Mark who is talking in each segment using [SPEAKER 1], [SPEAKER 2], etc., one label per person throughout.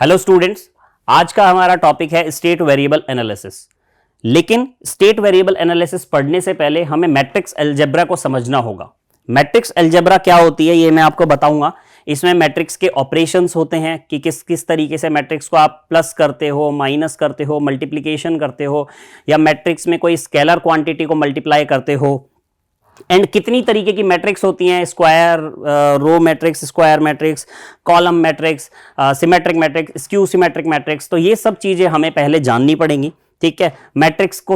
[SPEAKER 1] Hello students, आज का हमारा टॉपिक है स्टेट वेरिएबल एनालिसिस। लेकिन स्टेट वेरिएबल एनालिसिस पढ़ने से पहले हमें मैट्रिक्स अलजेब्रा को समझना होगा। मैट्रिक्स अलजेब्रा क्या होती है ये मैं आपको बताऊंगा। इसमें मैट्रिक्स के ऑपरेशंस होते हैं कि किस किस तरीके से मैट्रिक्स को आप प्लस करते हो, माइनस करते हो, मल्टीप्लिकेशन करते हो, या मैट्रिक्स में कोई स्केलर क्वांटिटी को मल्टीप्लाई करते हो, एंड कितनी तरीके की मैट्रिक्स होती हैं, square row matrix, square matrix, column matrix, symmetric matrix, skew symmetric matrix. तो ये सब चीजें हमें पहले जाननी पड़ेंगी। ठीक है, मैट्रिक्स को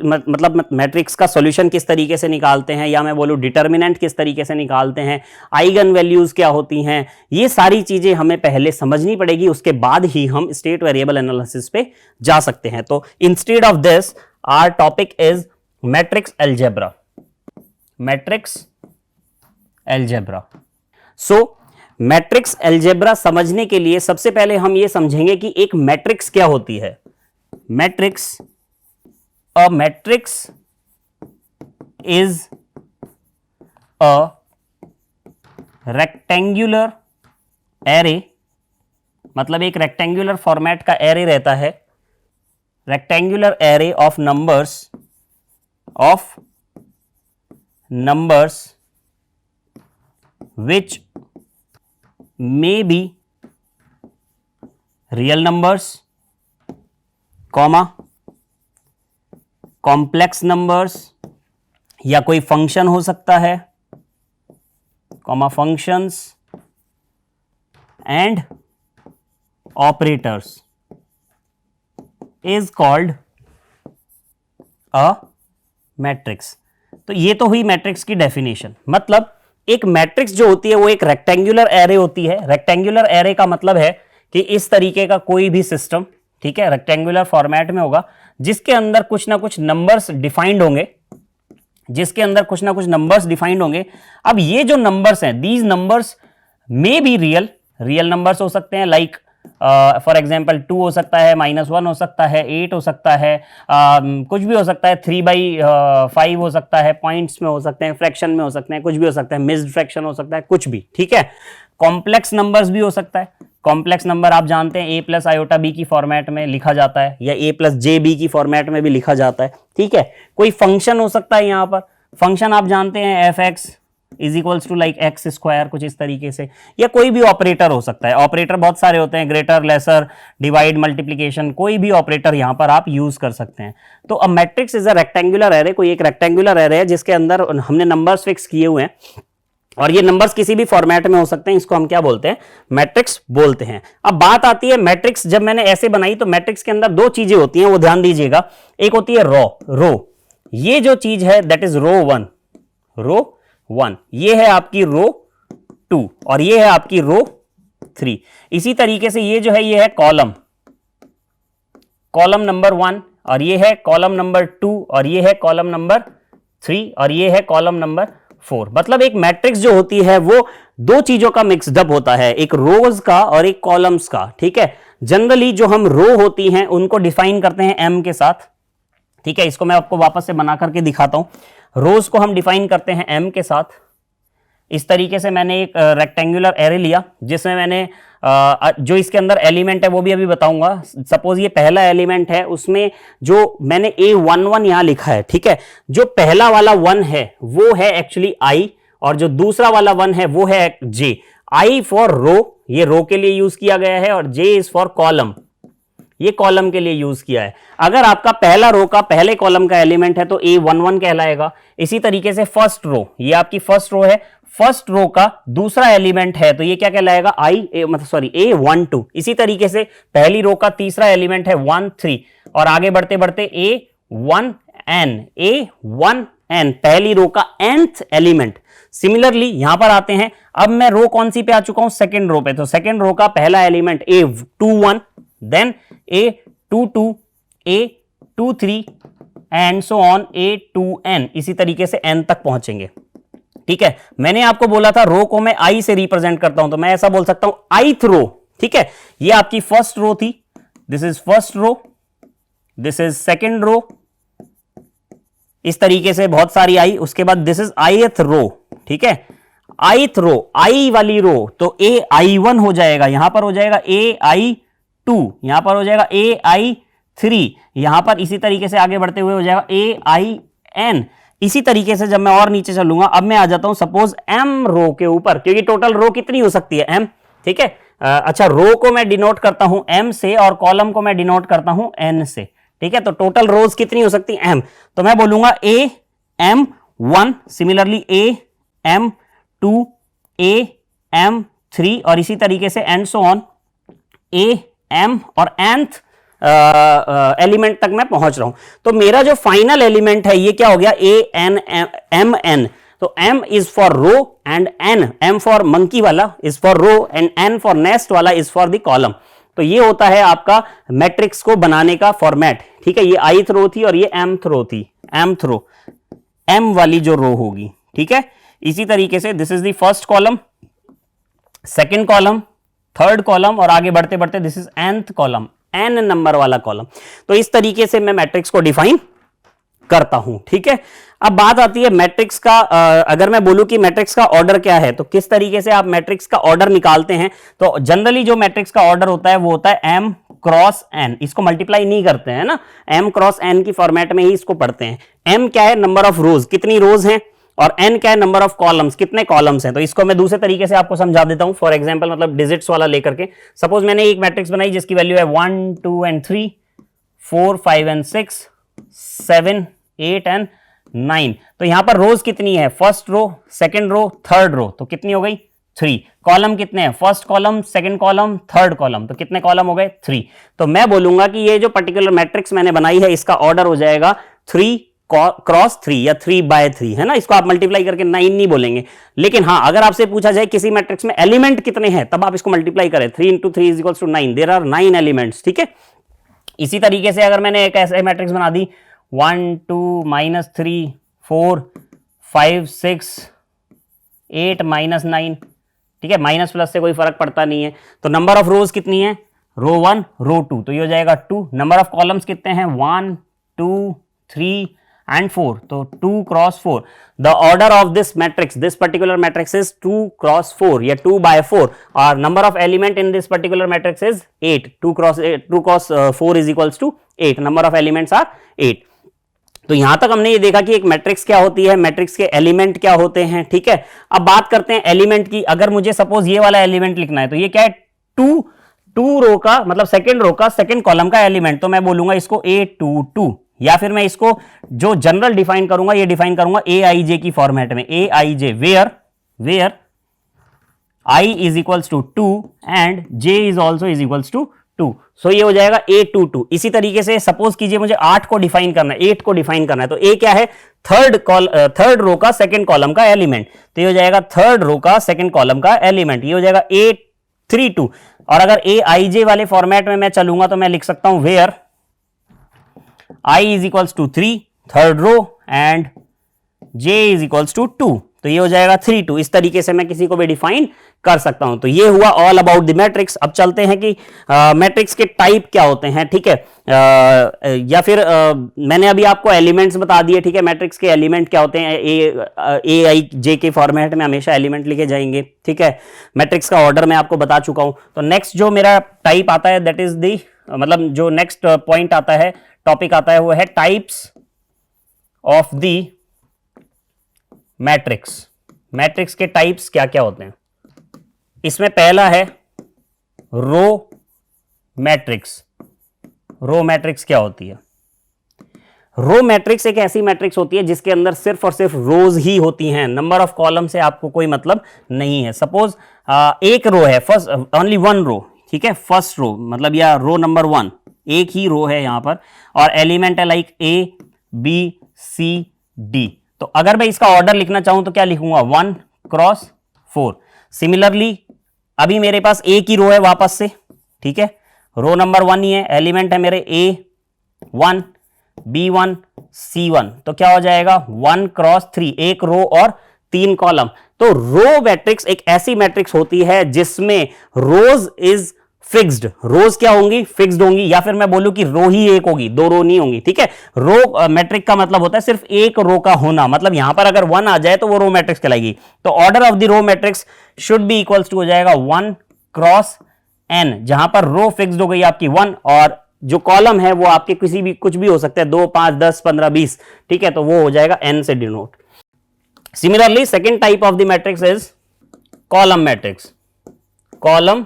[SPEAKER 1] मतलब मैट्रिक्स का सॉल्यूशन किस तरीके से निकालते हैं, या मैं बोलूं डिटर्मिनेंट किस तरीके से निकालते हैं, आइगन वैल्यूज क्या होती हैं, ये सारी चीजें हमें पहले समझनी पड़ेगी। उसके बाद ही हम स्टेट वेरिएबल एनालिसिस पे जा सकते हैं। तो instead of this our topic is matrix algebra. Matrix algebra. So matrix algebra समझने के लिए सबसे पहले हम ये समझेंगे कि एक मैट्रिक्स क्या होती है। Matrix, a matrix is a rectangular array, मतलब एक रेक्टेंगुलर फॉर्मेट का एरे रहता है। Rectangular array of numbers which may be real numbers, comma complex numbers, या कोई फंक्शन हो सकता है, comma functions and operators is called a matrix। तो ये तो हुई मैट्रिक्स की डेफिनेशन। मतलब एक मैट्रिक्स जो होती है वो एक रेक्टेंगुलर एरे होती है। रेक्टेंगुलर एरे का मतलब है कि इस तरीके का कोई भी सिस्टम, ठीक है, रेक्टेंगुलर फॉर्मेट में होगा, जिसके अंदर कुछ ना कुछ नंबर्स डिफाइंड होंगे। अब ये जो नंबर्स हैं, these numbers may be real numbers हो सकते हैं, लाइक फॉर एग्जाम्पल 2 हो सकता है, -1 हो सकता है, 8 हो सकता है, कुछ भी हो सकता है, 3/5 हो सकता है, पॉइंट्स में हो सकते हैं, फ्रैक्शन में हो सकते हैं, कुछ भी हो सकता है, मिस्ड फ्रैक्शन हो सकता है, कुछ भी। ठीक है, कॉम्प्लेक्स नंबर्स भी हो सकता है। कॉम्प्लेक्स नंबर आप जानते हैं a + i b की फॉर्मेट में लिखा जाता है, या a + jb की फॉर्मेट में भी लिखा जाता है। ठीक है, कोई फंक्शन हो सकता है। यहां पर फंक्शन आप जानते हैं f(x) = लाइक x², कुछ इस तरीके से, या कोई भी ऑपरेटर हो सकता है। ऑपरेटर बहुत सारे होते हैं, ग्रेटर, लेसर, डिवाइड, मल्टीप्लिकेशन, कोई भी ऑपरेटर यहां पर आप यूज कर सकते हैं। तो a matrix is a rectangular array. कोई एक रेक्टेंगुलर एरे है जिसके अंदर हमने नंबर्स फिक्स किए हुए हैं, और ये नंबर्स किसी भी फॉर्मेट में हो सकते हैं। इसको हम क्या बोलते हैं? मैट्रिक्स बोलते हैं। अब बात आती है मैट्रिक्स, जब मैंने ऐसे बनाई तो मैट्रिक्स के अंदर दो चीजें होती हैं, वो ध्यान दीजिएगा। एक होती है रो, ये जो चीज है दैट इज रो 1, ये है आपकी रो 2, और ये है आपकी रो 3। इसी तरीके से ये जो है, ये है कॉलम नंबर 1, और ये है कॉलम नंबर 2, और ये है कॉलम नंबर 3, और ये है कॉलम नंबर 4। मतलब एक मैट्रिक्स जो होती है वो दो चीजों का मिक्सडअप होता है, एक रोज का और एक कॉलम्स का। ठीक है, जनरली जो हम रो होती हैं उनको डिफाइन करते हैं m के साथ। ठीक है, इसको मैं आपको वापस से बना करके दिखाता हूं। रोज को हम डिफाइन करते हैं m के साथ। इस तरीके से मैंने एक रेक्टेंगुलर एरे लिया, जिसमें मैंने जो इसके अंदर एलिमेंट है वो भी अभी बताऊंगा। सपोज ये पहला एलिमेंट है, उसमें जो मैंने A11 यहां लिखा है। ठीक है, जो पहला वाला 1 है वो है एक्चुअली I, और जो दूसरा वाला 1 है वो है J। I फॉर रो, ये रो के लिए यूज किया गया है, और J इज फॉर कॉलम, ये कॉलम के लिए यूज किया है। अगर आपका पहला रो का पहले कॉलम का एलिमेंट है तो A11 कहलाएगा। इसी तरीके से फर्स्ट रो, ये आपकी फर्स्ट रो है, फर्स्ट रो का दूसरा एलिमेंट है तो ये क्या कहलाएगा? A12। इसी तरीके से पहली रो का तीसरा एलिमेंट है 1 3, और आगे बढ़ते बढ़ते A1n, पहली रो का nth एलिमेंट। सिमिलरली यहां पर आते हैं, अब मैं रो कौन सी पे आ चुका हूं? सेकेंड रो पे। तो सेकेंड रो का पहला element A21, then A22, A23 and so on A2n। इसी तरीके से n तक पहुंचेंगे। ठीक है, मैंने आपको बोला था रो को मैं I से रिप्रेजेंट करता हूं, तो मैं ऐसा बोल सकता हूं ith रो। ठीक है, ये आपकी फर्स्ट रो थी, this is first row, this is second row, इस तरीके से बहुत सारी आई। उसके बाद दिस इज ith रो। ठीक है, ith रो, आई वाली रो, तो AI1 हो जाएगा, यहां पर हो जाएगा AI2, यहां पर हो जाएगा AI3, यहां पर इसी तरीके से आगे बढ़ते हुए हो जाएगा AIN। इसी तरीके से जब मैं और नीचे चलूंगा, अब मैं आ जाता हूं सपोज M रो के ऊपर, क्योंकि टोटल रो कितनी हो सकती है M, ठीक है। अच्छा, रो को मैं डिनोट करता हूं M से और कॉलम को मैं डिनोट करता हूं N से, ठीक है। तो टोटल रोज कितनी हो सकती है M, तो मैं बोलूंगा AM1, सिमिलरली AM2, AM3 और इसी तरीके से एंड सो ऑन AM और nth एलिमेंट तक मैं पहुंच रहा हूं। तो मेरा जो फाइनल एलिमेंट है ये क्या हो गया, ANMN। तो M is for row and N, M for monkey वाला is for row and N for nest वाला इज फॉर द कॉलम। तो ये होता है आपका मैट्रिक्स को बनाने का फॉर्मेट, ठीक है। ये ith रो थी और ये mth रो थी, mth रो M वाली जो रो होगी, ठीक है। इसी तरीके से this is the first column, second column, third column और आगे बढ़ते बढ़ते this is nth column, n number वाला कॉलम। तो इस तरीके से मैं मैट्रिक्स को डिफाइन करता हूं, ठीक है। अब बात आती है मैट्रिक्स का, अगर मैं बोलूं कि मैट्रिक्स का ऑर्डर क्या है, तो किस तरीके से आप मैट्रिक्स का ऑर्डर निकालते हैं। तो जनरली जो मैट्रिक्स का ऑर्डर होता है वो होता है M क्रॉस N, इसको मल्टीप्लाई नहीं करते हैं ना, M क्रॉस N की फॉर्मेट में ही इसको पढ़ते हैं। M क्या है, नंबर ऑफ रोज, कितनी रोज हैं, और N क्या है, नंबर ऑफ कॉलम्स, कितने कॉलम्स हैं। तो इसको मैं दूसरे तरीके से आपको समझा देता हूं, फॉर एग्जांपल मतलब डिजिट्स वाला लेकर के। सपोज मैंने एक मैट्रिक्स बनाई जिसकी वैल्यू है 1 2 एंड 3, 4 5 एंड 6, 7 8 एंड 9। तो यहां पर रोज कितनी है, first row, second row, third row, तो कितनी हो गई 3। कॉलम कितने हैं, first column, second column, third column, तो कितने कॉलम हो गए 3। तो मैं बोलूंगा कि ये जो पर्टिकुलर मैट्रिक्स मैंने बनाई है इसका ऑर्डर हो जाएगा 3 क्रॉस 3 या 3/3, है ना। इसको आप मल्टीप्लाई करके 9 नहीं बोलेंगे। लेकिन हाँ, अगर आपसे पूछा जाए किसी मैट्रिक्स में एलिमेंट कितने हैं, तब आप इसको मल्टीप्लाई करें, 3 × 3 = 9, देयर आर 9 एलिमेंट्स, ठीक है। इसी तरीके से अगर मैंने एक ऐसे मैट्रिक्स बना दी 1 2 -3 4 5 6 8 -9, ठीक है, माइनस प्लस से कोई फर्क पड़ता नहीं है। तो नंबर ऑफ रोज कितनी है, रो 1 रो 2, तो ये हो जाएगा 2। नंबर ऑफ कॉलम्स कितने हैं, 1 2 3 and 4, तो 2 × 4। The order of this matrix, this particular matrix is 2 × 4 या 2/4, और number of element in this particular matrix is 8, 2 × 4 is equals to 8, number of elements are 8। तो यहां तक हमने ये देखा कि एक मैट्रिक्स क्या होती है, मैट्रिक्स के एलिमेंट क्या होते हैं, ठीक है। अब बात करते हैं एलिमेंट की। अगर मुझे सपोज ये वाला एलिमेंट लिखना है, तो ये क्या है, 2 रो का मतलब सेकेंड रो का सेकेंड कॉलम का एलिमेंट, तो मैं बोलूंगा इसको A22, या फिर मैं इसको जो जनरल डिफाइन करूंगा, ये डिफाइन करूंगा AIJ की फॉर्मेट में, AIJ where I is equals to 2 and J is also is equals to 2। सो ये हो जाएगा A22। इसी तरीके से सपोज कीजिए मुझे 8 को डिफाइन करना है, 8 को डिफाइन करना है, तो A क्या है, थर्ड रो का सेकेंड कॉलम का एलिमेंट, तो ये हो जाएगा थर्ड रो का सेकेंड कॉलम का एलिमेंट, ये हो जाएगा A32। और अगर AIJ वाले फॉर्मेट में मैं चलूंगा तो मैं लिख सकता हूं where I is equals to 3 third row and J is equals to 2, तो ये हो जाएगा 3 2। इस तरीके से मैं किसी को भी डिफाइन कर सकता हूं। तो ये हुआ ऑल अबाउट द मैट्रिक्स। अब चलते हैं कि मैट्रिक्स के टाइप क्या होते हैं, ठीक है, या फिर मैंने अभी आपको एलिमेंट्स बता दिए, ठीक है। मैट्रिक्स के एलिमेंट क्या होते हैं, AIJ के फॉर्मेट में हमेशा एलिमेंट लिखे जाएंगे, ठीक है। मैट्रिक्स का ऑर्डर मैं आपको बता चुका हूं। तो नेक्स्ट जो मेरा टाइप आता है दैट इज दी, मतलब जो नेक्स्ट पॉइंट आता है, टॉपिक आता है, वो है types of the matrix. Matrix के टाइप्स क्या क्या होते हैं। इसमें पहला है रो मैट्रिक्स। रो मैट्रिक्स क्या होती है, रो मैट्रिक्स एक ऐसी मैट्रिक्स होती है जिसके अंदर सिर्फ और सिर्फ रोज ही होती हैं, नंबर ऑफ कॉलम से आपको कोई मतलब नहीं है। सपोज एक रो है, फर्स्ट ओनली वन रो, ठीक है, फर्स्ट रो मतलब या रो नंबर 1, एक ही रो है यहां पर, और एलिमेंट है लाइक ABCD। तो अगर मैं इसका ऑर्डर लिखना चाहूं तो क्या लिखूंगा, 1 × 4। सिमिलरली अभी मेरे पास एक ही रो है वापस से, ठीक है, रो नंबर 1 ही है, एलिमेंट है मेरे A1 B1 C1, तो क्या हो जाएगा 1 × 3, एक रो और 3 कॉलम। तो रो मैट्रिक्स एक ऐसी मैट्रिक्स होती है जिसमें रोज इज फिक्स्ड, रोज क्या होंगी, फिक्स्ड होंगी, या फिर मैं बोलूं कि रो ही एक होगी, 2 रो नहीं होंगी, ठीक है। रो मैट्रिक का मतलब होता है सिर्फ एक रो का होना, मतलब यहां पर अगर 1 आ जाए तो वो रो मैट्रिक्स कहलाएगी। तो order of the row matrix should be equals to हो जाएगा 1 × n, जहां पर रो फिक्स्ड हो गई आपकी 1 और जो कॉलम है वो आपके किसी भी कुछ भी हो सकता है 2, 5, 10, 15, 20, ठीक है, तो वो हो जाएगा n से denote. Similarly second type of the matrix is column matrix. Column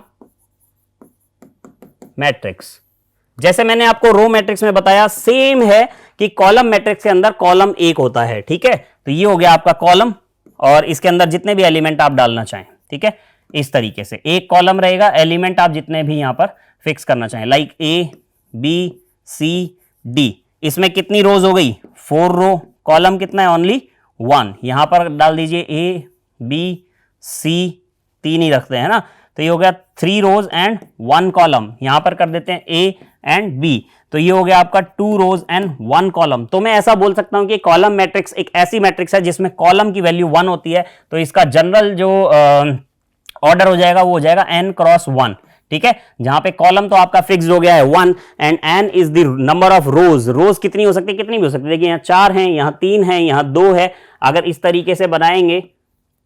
[SPEAKER 1] matrix जैसे मैंने आपको रो मैट्रिक्स में बताया सेम है कि कॉलम मैट्रिक्स के अंदर कॉलम एक होता है, ठीक है, तो ये हो गया आपका कॉलम और इसके अंदर जितने भी एलिमेंट आप डालना चाहें, ठीक है, इस तरीके से एक कॉलम रहेगा, एलिमेंट आप जितने भी यहां पर फिक्स करना चाहें, like A B C D. इसमें कितनी रोज हो गई? 4 रो। कॉलम कितना है? ओनली 1। यहां पर डाल दीजिए ए बी सी, 3 ही रखते हैं ना, तो ये हो गया 3 रोज एंड 1 कॉलम। यहां पर कर देते हैं ए एंड बी, तो ये हो गया आपका 2 रोज एंड 1 कॉलम। तो मैं ऐसा बोल सकता हूं कि कॉलम मैट्रिक्स एक ऐसी मैट्रिक्स है जिसमें कॉलम की वैल्यू 1 होती है, तो इसका जनरल जो ऑर्डर हो जाएगा वो हो जाएगा n क्रॉस 1, ठीक है, जहां पे कॉलम तो आपका फिक्स्ड हो गया है 1 and n is the number of rows. Rows कितनी हो सकती है? कितनी भी हो सकती है, देखिए यहाँ 4 हैं, यहाँ 3 हैं, यहाँ 2 है। अगर इस तरीके से बनाएंगे,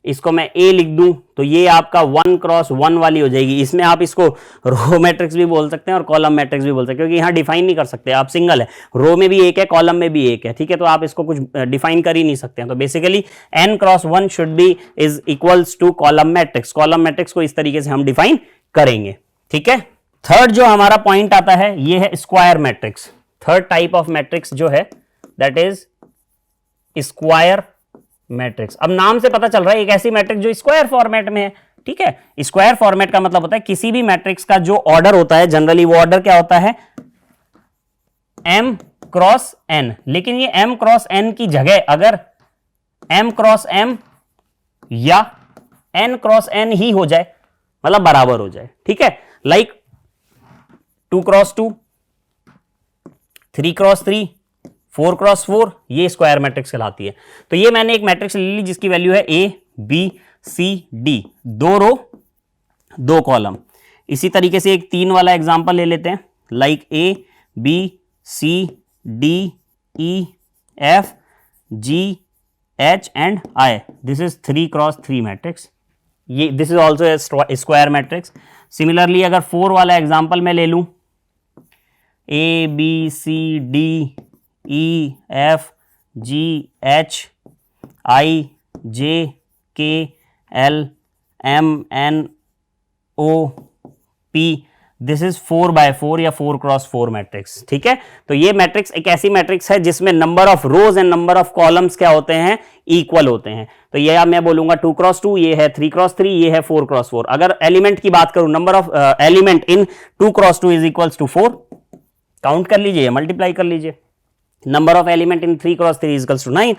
[SPEAKER 1] इसको मैं a लिख दूं तो ये आपका 1 क्रॉस 1 वाली हो जाएगी। इसमें आप इसको रो मैट्रिक्स भी बोल सकते हैं और कॉलम मैट्रिक्स भी बोल सकते हैं, क्योंकि यहाँ डिफाइन नहीं कर सकते आप, सिंगल है, रो में भी एक है, कॉलम में भी एक है, ठीक है, तो आप इसको कुछ डिफाइन कर ही नहीं सकते हैं। तो basically n cross 1 should be is equals to column matrix. Column matrix को इस तरीके से हम डिफाइन करेंगे, ठीक है। थर्ड जो हमारा पॉइंट आता है ये है square matrix. Third type of matrix जो है दैट इज स्क्वायर मैट्रिक्स। अब नाम से पता चल रहा है एक ऐसी मैट्रिक्स जो स्क्वायर फॉर्मेट में है, ठीक है। स्क्वायर फॉर्मेट का मतलब होता है किसी भी मैट्रिक्स का जो ऑर्डर होता है, जनरली वो ऑर्डर क्या होता है? m cross n। लेकिन ये m क्रॉस n की जगह अगर m क्रॉस m या n क्रॉस n ही हो जाए, मतलब बराबर हो जाए, ठीक है, लाइक 2 क्रॉस 2, 3 क्रॉस 3, 4 क्रॉस 4, ये स्क्वायर मैट्रिक्स कहलाती है। तो ये मैंने एक मैट्रिक्स ले ली जिसकी वैल्यू है A B C D, 2 row 2 column. इसी तरीके से एक 3 वाला एग्जांपल ले लेते हैं, like A B C D E F G H and I. This is 3 cross 3 matrix. ये this is also a square matrix. Similarly अगर 4 वाला एग्जांपल मैं ले लूं, A B C D E F G H I J K L M N O P, this is 4x4 या 4 cross 4 matrix, ठीक है। तो ये मैट्रिक्स एक ऐसी मैट्रिक्स है जिसमें number of rose and number of columns क्या होते हैं? इक्वल होते हैं। तो ये अब मैं बोलूंगा 2 क्रॉस 2, ये है 3 क्रॉस 3, ये है 4 क्रॉस 4। अगर एलिमेंट की बात करूं, number of element in 2 cross 2 is equals to 4, count कर लीजिए, मल्टीप्लाई कर लीजिए। Number of element in 3 cross 3 is equals to 9.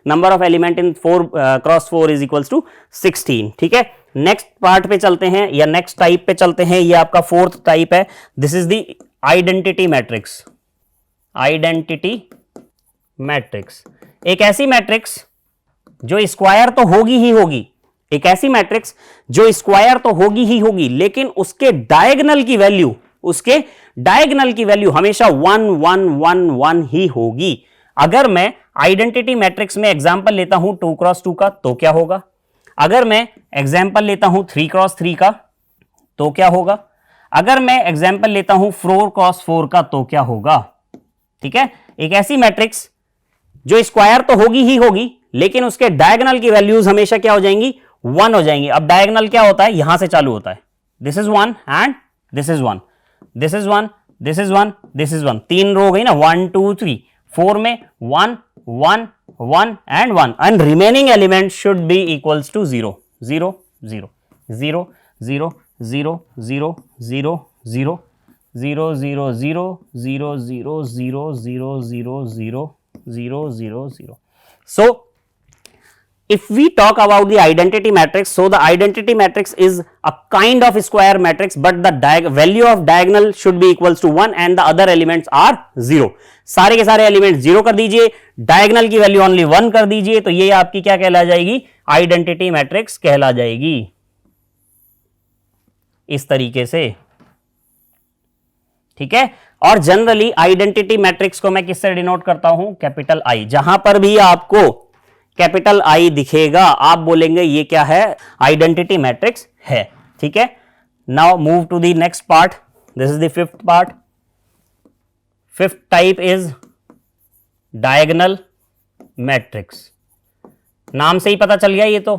[SPEAKER 1] Number of element in 4 cross 4 is equals to 16. ठीक है, नेक्स्ट पार्ट पे चलते हैं या नेक्स्ट टाइप पे चलते हैं। ये आपका 4th टाइप है। This is the identity matrix. Identity matrix एक ऐसी मैट्रिक्स जो स्क्वायर तो होगी ही होगी, एक ऐसी मैट्रिक्स जो स्क्वायर तो होगी ही होगी, लेकिन उसके डायगोनल की वैल्यू, उसके डायगोनल की वैल्यू हमेशा 1 1 1 1 ही होगी। अगर मैं आइडेंटिटी मैट्रिक्स में एग्जांपल लेता हूं 2 क्रॉस 2 का तो क्या होगा? अगर मैं एग्जांपल लेता हूं 3 क्रॉस 3 का तो क्या होगा? अगर मैं एग्जांपल लेता हूं 4 क्रॉस 4 का तो क्या होगा? ठीक है, एक ऐसी मैट्रिक्स जो स्क्वायर तो होगी ही होगी, लेकिन उसके डायगोनल की वैल्यूज हमेशा क्या हो जाएंगी? 1 हो जाएंगी। अब डायगोनल क्या होता है? यहां से चालू होता है, this is 1 and this is 1, this is 1, this is 1, this is 1, 3 रो हो गई ना, 1 2 3, 4 में 1 1 1 and 1, and remaining element should be equals to 0 0 0 0 0 0 0 0 0 0 0 0 0 0 0 0 0 0 0 0 0. So if we talk about the identity matrix, so the identity matrix is a kind of square matrix, but the value of diagonal should be equals to 1 and the other elements are 0. सारे के सारे element 0 कर दीजिए, diagonal की value only 1 कर दीजिए, तो ये आपकी क्या कहला जाएगी? आइडेंटिटी मैट्रिक्स कहला जाएगी, इस तरीके से। ठीक है, और जनरली आइडेंटिटी मैट्रिक्स को मैं किससे डिनोट करता हूं? Capital I. जहां पर भी आपको कैपिटल आई दिखेगा आप बोलेंगे ये क्या है? आइडेंटिटी मैट्रिक्स है। ठीक है, now move to the next part, this is the fifth part. Fifth type is diagonal matrix. नाम से ही पता चल गया ये तो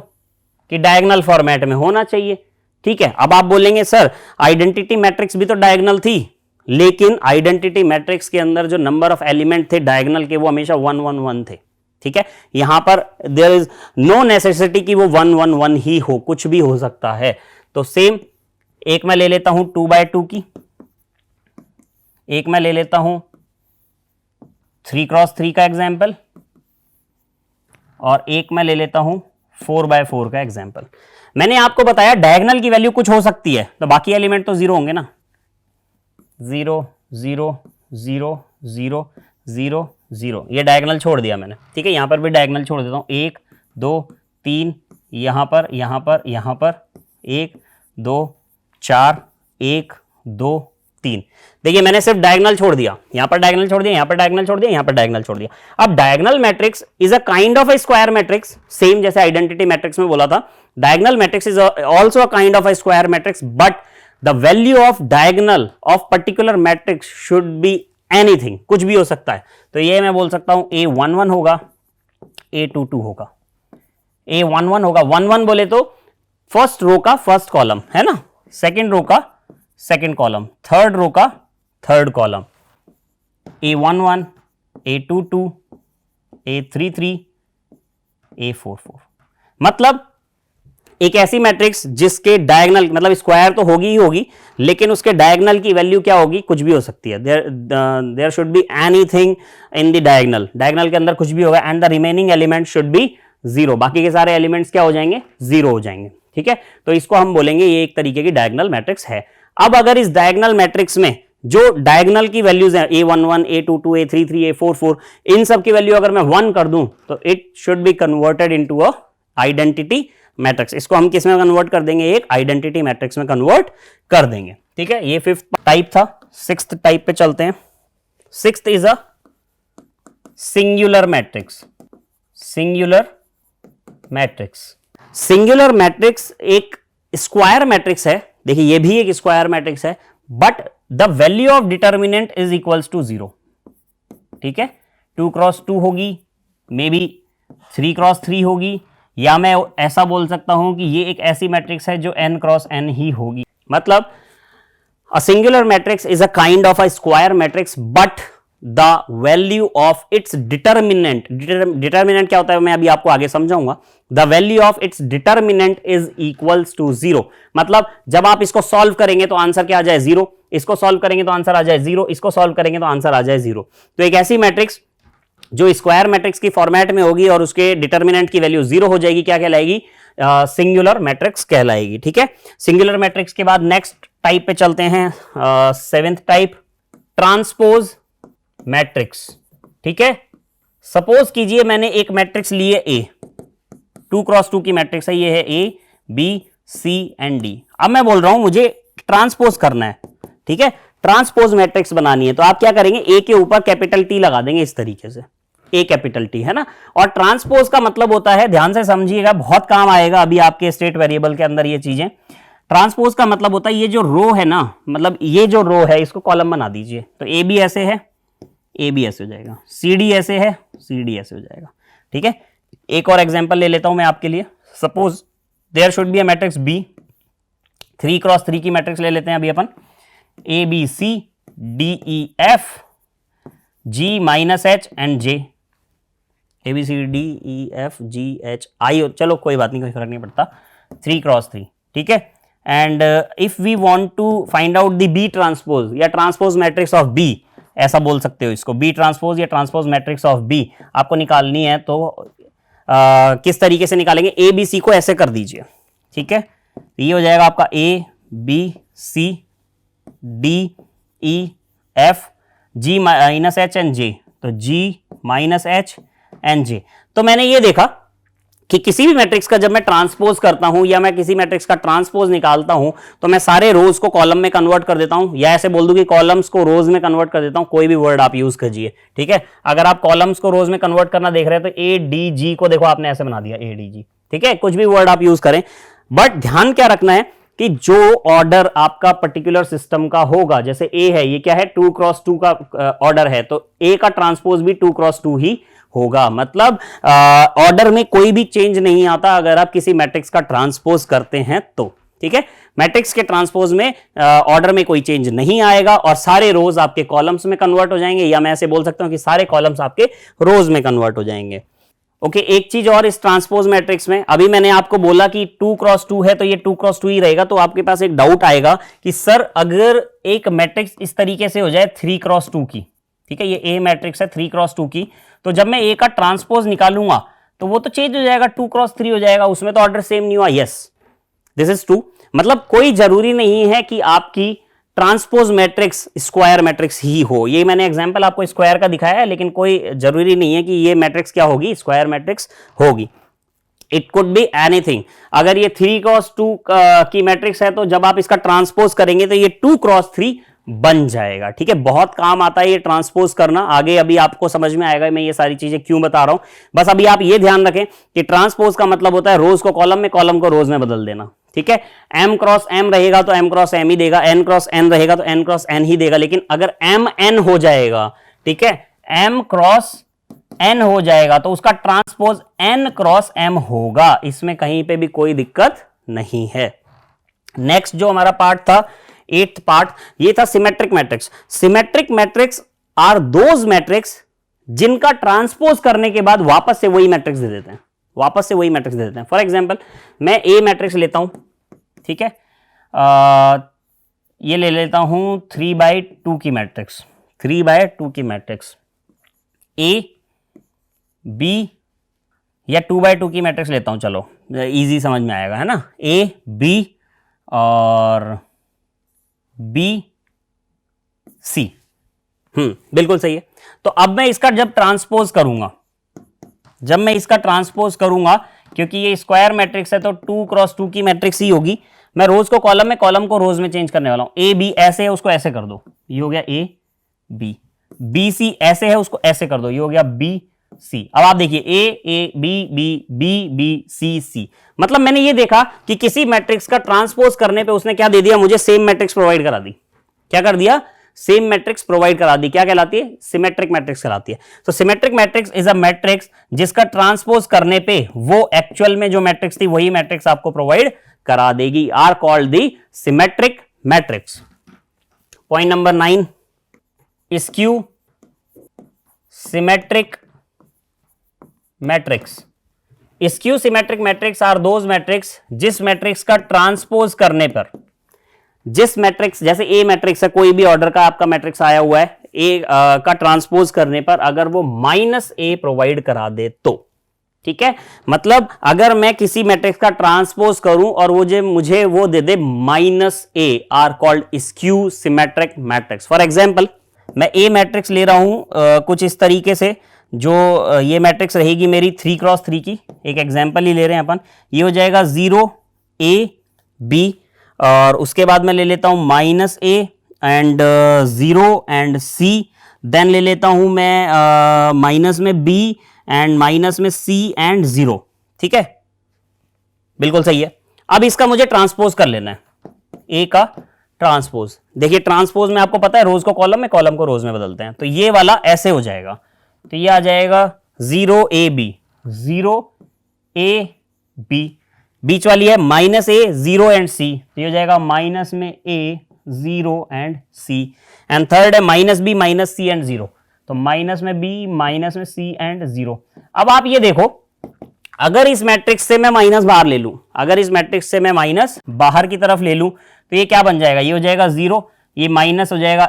[SPEAKER 1] कि डायगोनल फॉर्मेट में होना चाहिए. ठीक है, अब आप बोलेंगे सर आइडेंटिटी मैट्रिक्स भी तो डायगोनल थी, लेकिन आइडेंटिटी मैट्रिक्स के अंदर जो नंबर ऑफ एलिमेंट थे डायगोनल के वो हमेशा 1 1 1 थे. ठीक है, यहां पर देयर इज नो नेसेसिटी कि वो 1 1 1 ही हो, कुछ भी हो सकता है. तो सेम एक मैं ले लेता हूं 2x2 की, एक मैं ले लेता हूं 3x3 का एग्जाम्पल, और एक मैं ले लेता हूं 4x4 का एग्जाम्पल. मैंने आपको बताया डायगोनल की वैल्यू कुछ हो सकती है, तो बाकी एलिमेंट तो जीरो होंगे ना. 0 0 0 0 0 0, ये डायगोनल छोड़ दिया मैंने. ठीक है, यहां पर भी डायगोनल छोड़ देता हूं. 1 2 3, यहां पर यहां पर यहां पर 1 2 4 1 2 3. देखिए मैंने सिर्फ डायगोनल छोड़ दिया, यहां पर डायगोनल छोड़ दिया, यहां पर डायगोनल छोड़ दिया, यहां पर डायगोनल छोड़ दिया. अब diagonal matrix is a kind of a square matrix, same जैसे आइडेंटिटी मैट्रिक्स में बोला था. Diagonal matrix is also a kind of a square matrix, but the value of diagonal of particular matrix should be anything, कुछ भी हो सकता है. तो ये मैं बोल सकता हूं A11 होगा, A22 होगा, A11 होगा. 1 1 बोले तो फर्स्ट रो का फर्स्ट कॉलम है ना, सेकंड रो का सेकंड कॉलम, थर्ड रो का third column. A11 A22 A33 A44. मतलब एक ऐसी मैट्रिक्स जिसके डायगोनल मतलब स्क्वायर तो होगी ही होगी, लेकिन उसके डायगोनल की वैल्यू क्या होगी, कुछ भी हो सकती है. There should be anything in the diagonal, diagonal के अंदर कुछ भी होगा, and the remaining element should be zero, बाकी के सारे एलिमेंट्स क्या हो जाएंगे, जीरो हो जाएंगे. ठीक है, तो इसको हम बोलेंगे ये एक तरीके की डायगोनल मैट्रिक्स है. अब अगर इस डायगोनल मैट्रिक्स में जो डायगोनल की वैल्यूज है A11 A22 A33 A44, इन सब की वैल्यू अगर मैं 1 कर दूं तो it should be converted into a identity matrix. इसको हम किस में कन्वर्ट कर देंगे, एक आइडेंटिटी मैट्रिक्स में कन्वर्ट कर देंगे. ठीक है, ये फिफ्थ टाइप था. सिक्स्थ टाइप पे चलते हैं. Sixth is a singular matrix. Singular matrix, singular matrix एक स्क्वायर मैट्रिक्स है. देखिए ये भी एक स्क्वायर मैट्रिक्स है, but the value of determinant is equals to 0. ठीक है, 2x2 होगी, मे बी 3x3 होगी, या मैं ऐसा बोल सकता हूं कि ये एक ऐसी मैट्रिक्स है जो n×n ही होगी. मतलब a singular matrix is a kind of a square matrix, but the value of its determinant, determinant क्या होता है मैं अभी आपको आगे समझाऊंगा. The value of its determinant is equals to 0. मतलब जब आप इसको सॉल्व करेंगे तो आंसर क्या आ जाए, 0. इसको सॉल्व करेंगे तो आंसर आ जाए 0. इसको सॉल्व करेंगे तो आंसर आ जाए 0. तो एक ऐसी मैट्रिक्स जो स्क्वायर मैट्रिक्स की फॉर्मेट में होगी और उसके डिटर्मिनेंट की वैल्यू 0 हो जाएगी, क्या कहलाएगी, सिंगुलर मैट्रिक्स कहलाएगी. ठीक है, सिंगुलर मैट्रिक्स के बाद नेक्स्ट टाइप पे चलते हैं. Seventh type, transpose matrix. ठीक है, सपोज कीजिए मैंने एक मैट्रिक्स ली है A, 2x2 की मैट्रिक्स है, ये है A B C and D. अब मैं बोल रहा हूं मुझे ट्रांसपोज करना है. ठीक है, ट्रांसपोज मैट्रिक्स बनानी है, तो आप क्या करेंगे, A के ऊपर कैपिटल T लगा देंगे इस तरीके से, A कैपिटल T है ना. और ट्रांसपोज का मतलब होता है, ध्यान से समझिएगा, बहुत काम आएगा अभी आपके स्टेट वेरिएबल के अंदर ये चीजें. ट्रांसपोज का मतलब होता है ये जो रो है ना, मतलब ये जो रो है इसको कॉलम बना दीजिए. तो A भी ऐसे है, A भी ऐसे हो जाएगा, CD ऐसे है, CD ऐसे हो जाएगा. ठीक है, एक और एग्जांपल ले लेता हूं मैं आपके लिए. Suppose there should be a matrix B, 3x3 की मैट्रिक्स ले लेते हैं अभी अपन. A B C D E F G minus H and J. A B C D E F G H I, चलो कोई बात नहीं, कोई फर्क नहीं पड़ता. 3x3. ठीक है, and if we want to find out the B transpose या ट्रांसपोज मैट्रिक्स ऑफ B, ऐसा बोल सकते हो इसको, B ट्रांसपोज या ट्रांसपोज मैट्रिक्स ऑफ B आपको निकालनी है, तो किस तरीके से निकालेंगे, A B C को ऐसे कर दीजिए. ठीक है, ये हो जाएगा आपका A B C D E F G minus H and J. तो G minus H and J. तो मैंने ये देखा कि किसी भी मैट्रिक्स का जब मैं ट्रांसपोज करता हूं या मैं किसी मैट्रिक्स का ट्रांसपोज निकालता हूं तो मैं सारे रोज को कॉलम में कन्वर्ट कर देता हूं, या ऐसे बोल दूं कि कॉलम्स को रोज में कन्वर्ट कर देता हूं. कोई भी वर्ड आप यूज कीजिए. ठीक है, अगर आप कॉलम्स को रोज में कन्वर्ट करना देख रहे हैं तो ADG को देखो आपने ऐसे बना दिया ADG. ठीक है, कुछ भी वर्ड आप यूज करें, बट ध्यान क्या रखना है कि जो ऑर्डर आपका पर्टिकुलर सिस्टम का होगा, जैसे ए है, ये क्या है 2x2 का ऑर्डर है, तो ए का ट्रांसपोज भी 2x2 ही होगा। मतलब ऑर्डर में कोई भी चेंज नहीं आता अगर आप किसी मैट्रिक्स का ट्रांसपोज करते हैं तो। ठीक है, मैट्रिक्स के ट्रांसपोज में ऑर्डर में कोई चेंज नहीं आएगा और सारे रोज आपके कॉलम्स में कन्वर्ट हो जाएंगे, या मैं ऐसे बोल सकता हूं कि सारे कॉलम्स आपके रोज में कन्वर्ट हो जाएंगे। ओके, एक चीज और इस ट्रांसपोज मैट्रिक्स में, अभी मैंने आपको बोला कि 2x2 है तो ये 2x2 ही रहेगा, तो आपके पास एक डाउट आएगा कि सर अगर एक मैट्रिक्स इस तरीके से हो जाए 3x2 की, ठीक है, ये ए मैट्रिक्स है 3x2 की, तो जब मैं ए का ट्रांसपोज निकालूंगा तो वो तो चेंज हो जाएगा, 2x3 हो जाएगा, उसमें तो ऑर्डर सेम नहीं हुआ। Yes, this is true. मतलब कोई जरूरी नहीं है कि आपकी ट्रांसपोज मैट्रिक्स स्क्वायर मैट्रिक्स ही हो। ये मैंने एग्जांपल आपको स्क्वायर का दिखाया है, लेकिन कोई जरूरी नहीं है कि ये मैट्रिक्स क्या होगी, स्क्वायर मैट्रिक्स होगी। It could be anything. अगर ये 3x2 की मैट्रिक्स है तो जब आप इसका ट्रांसपोज करेंगे तो ये 2x3 बन जाएगा। ठीक है, बहुत काम आता है ये ट्रांसपोज करना, आगे अभी आपको समझ में आएगा मैं ये सारी चीजें क्यों बता रहा हूं। बस अभी आप ये ध्यान रखें कि ट्रांसपोज का मतलब होता है रोज को कॉलम में, कॉलम को रोज में बदल देना। ठीक है, m क्रॉस m रहेगा तो m क्रॉस m ही देगा, n क्रॉस n रहेगा तो n क्रॉस n ही देगा, लेकिन अगर m n हो जाएगा, ठीक है, m क्रॉस n हो जाएगा तो उसका ट्रांसपोज n क्रॉस m होगा, इसमें कहीं पे भी कोई दिक्कत नहीं है। नेक्स्ट जो हमारा पार्ट था, 8th पार्ट, ये था symmetric matrix. Symmetric matrix are those matrix जिनका ट्रांसपोज करने के बाद वापस से वही मैट्रिक्स दे देते हैं, वापस से वही मैट्रिक्स दे देते हैं। फॉर एग्जांपल मैं ए मैट्रिक्स लेता हूं, ठीक है, ये ले लेता हूं 3/2 की मैट्रिक्स, 3/2 की मैट्रिक्स, ए बी या 2/2 की मैट्रिक्स लेता हूं, चलो इजी समझ में आएगा, है ना, ए बी और बी सी। बिल्कुल सही है। तो अब मैं इसका जब ट्रांसपोज करूंगा, जब मैं इसका ट्रांसपोज करूंगा, क्योंकि ये स्क्वायर मैट्रिक्स है तो 2x2 की मैट्रिक्स ही होगी, मैं रोज को कॉलम में, कॉलम को रोज में चेंज करने वाला हूं। ए बी ऐसे है उसको ऐसे कर दो, ये हो गया ए बी, बी सी ऐसे है उसको ऐसे कर दो, ये हो गया बी सी। अब आप देखिए A A B B B B C C, मतलब मैंने ये देखा कि किसी मैट्रिक्स का ट्रांसपोज करने पे उसने क्या दे दिया, मुझे सेम मैट्रिक्स प्रोवाइड करा दी। क्या कर दिया, सेम मैट्रिक्स प्रोवाइड करा दी। क्या कहलाती है, सिमेट्रिक मैट्रिक्स कहलाती है। तो symmetric matrix is a matrix जिसका ट्रांसपोज करने पे वो एक्चुअल में जो मैट्रिक्स थी वही मैट्रिक्स आपको प्रोवाइड करा देगी, are called the symmetric matrix. Point number 9, skew symmetric matrix. Skew symmetric matrix are those matrix जिस मैट्रिक्स का ट्रांसपोज करने पर, जिस मैट्रिक्स, जैसे ए मैट्रिक्स है, कोई भी ऑर्डर का आपका मैट्रिक्स आया हुआ है, ए का ट्रांसपोज करने पर अगर वो -a प्रोवाइड करा दे तो, ठीक है, मतलब अगर मैं किसी मैट्रिक्स का ट्रांसपोज करूं और वो जो मुझे वो दे दे -a, are called skew symmetric matrix. For example मैं ए मैट्रिक्स ले रहा हूं कुछ इस तरीके से, जो ये मैट्रिक्स रहेगी मेरी 3x3 की, एक एग्जांपल ही ले रहे हैं अपन, ये हो जाएगा 0 a b, और उसके बाद मैं ले लेता हूं -a and 0 and c, then ले लेता हूं मैं माइनस में b एंड माइनस में c एंड 0। ठीक है, बिल्कुल सही है। अब इसका मुझे ट्रांसपोज कर लेना है, a का ट्रांसपोज। देखिए ट्रांसपोज में आपको पता है रोज को कॉलम में, कॉलम को रोज में बदलते हैं, तो ये वाला ऐसे हो जाएगा, तो ये आ जाएगा 0ab, 0ab, बीच वाली है -a 0 एंड c, तो ये हो जाएगा माइनस में a 0 and c, and third है -b -c एंड 0, तो माइनस में b माइनस में c एंड 0। अब आप ये देखो, अगर इस मैट्रिक्स से मैं माइनस बाहर ले लूं, अगर इस मैट्रिक्स से मैं माइनस बाहर की तरफ ले लूं, तो ये क्या बन जाएगा, ये हो जाएगा 0, ये माइनस हो जाएगा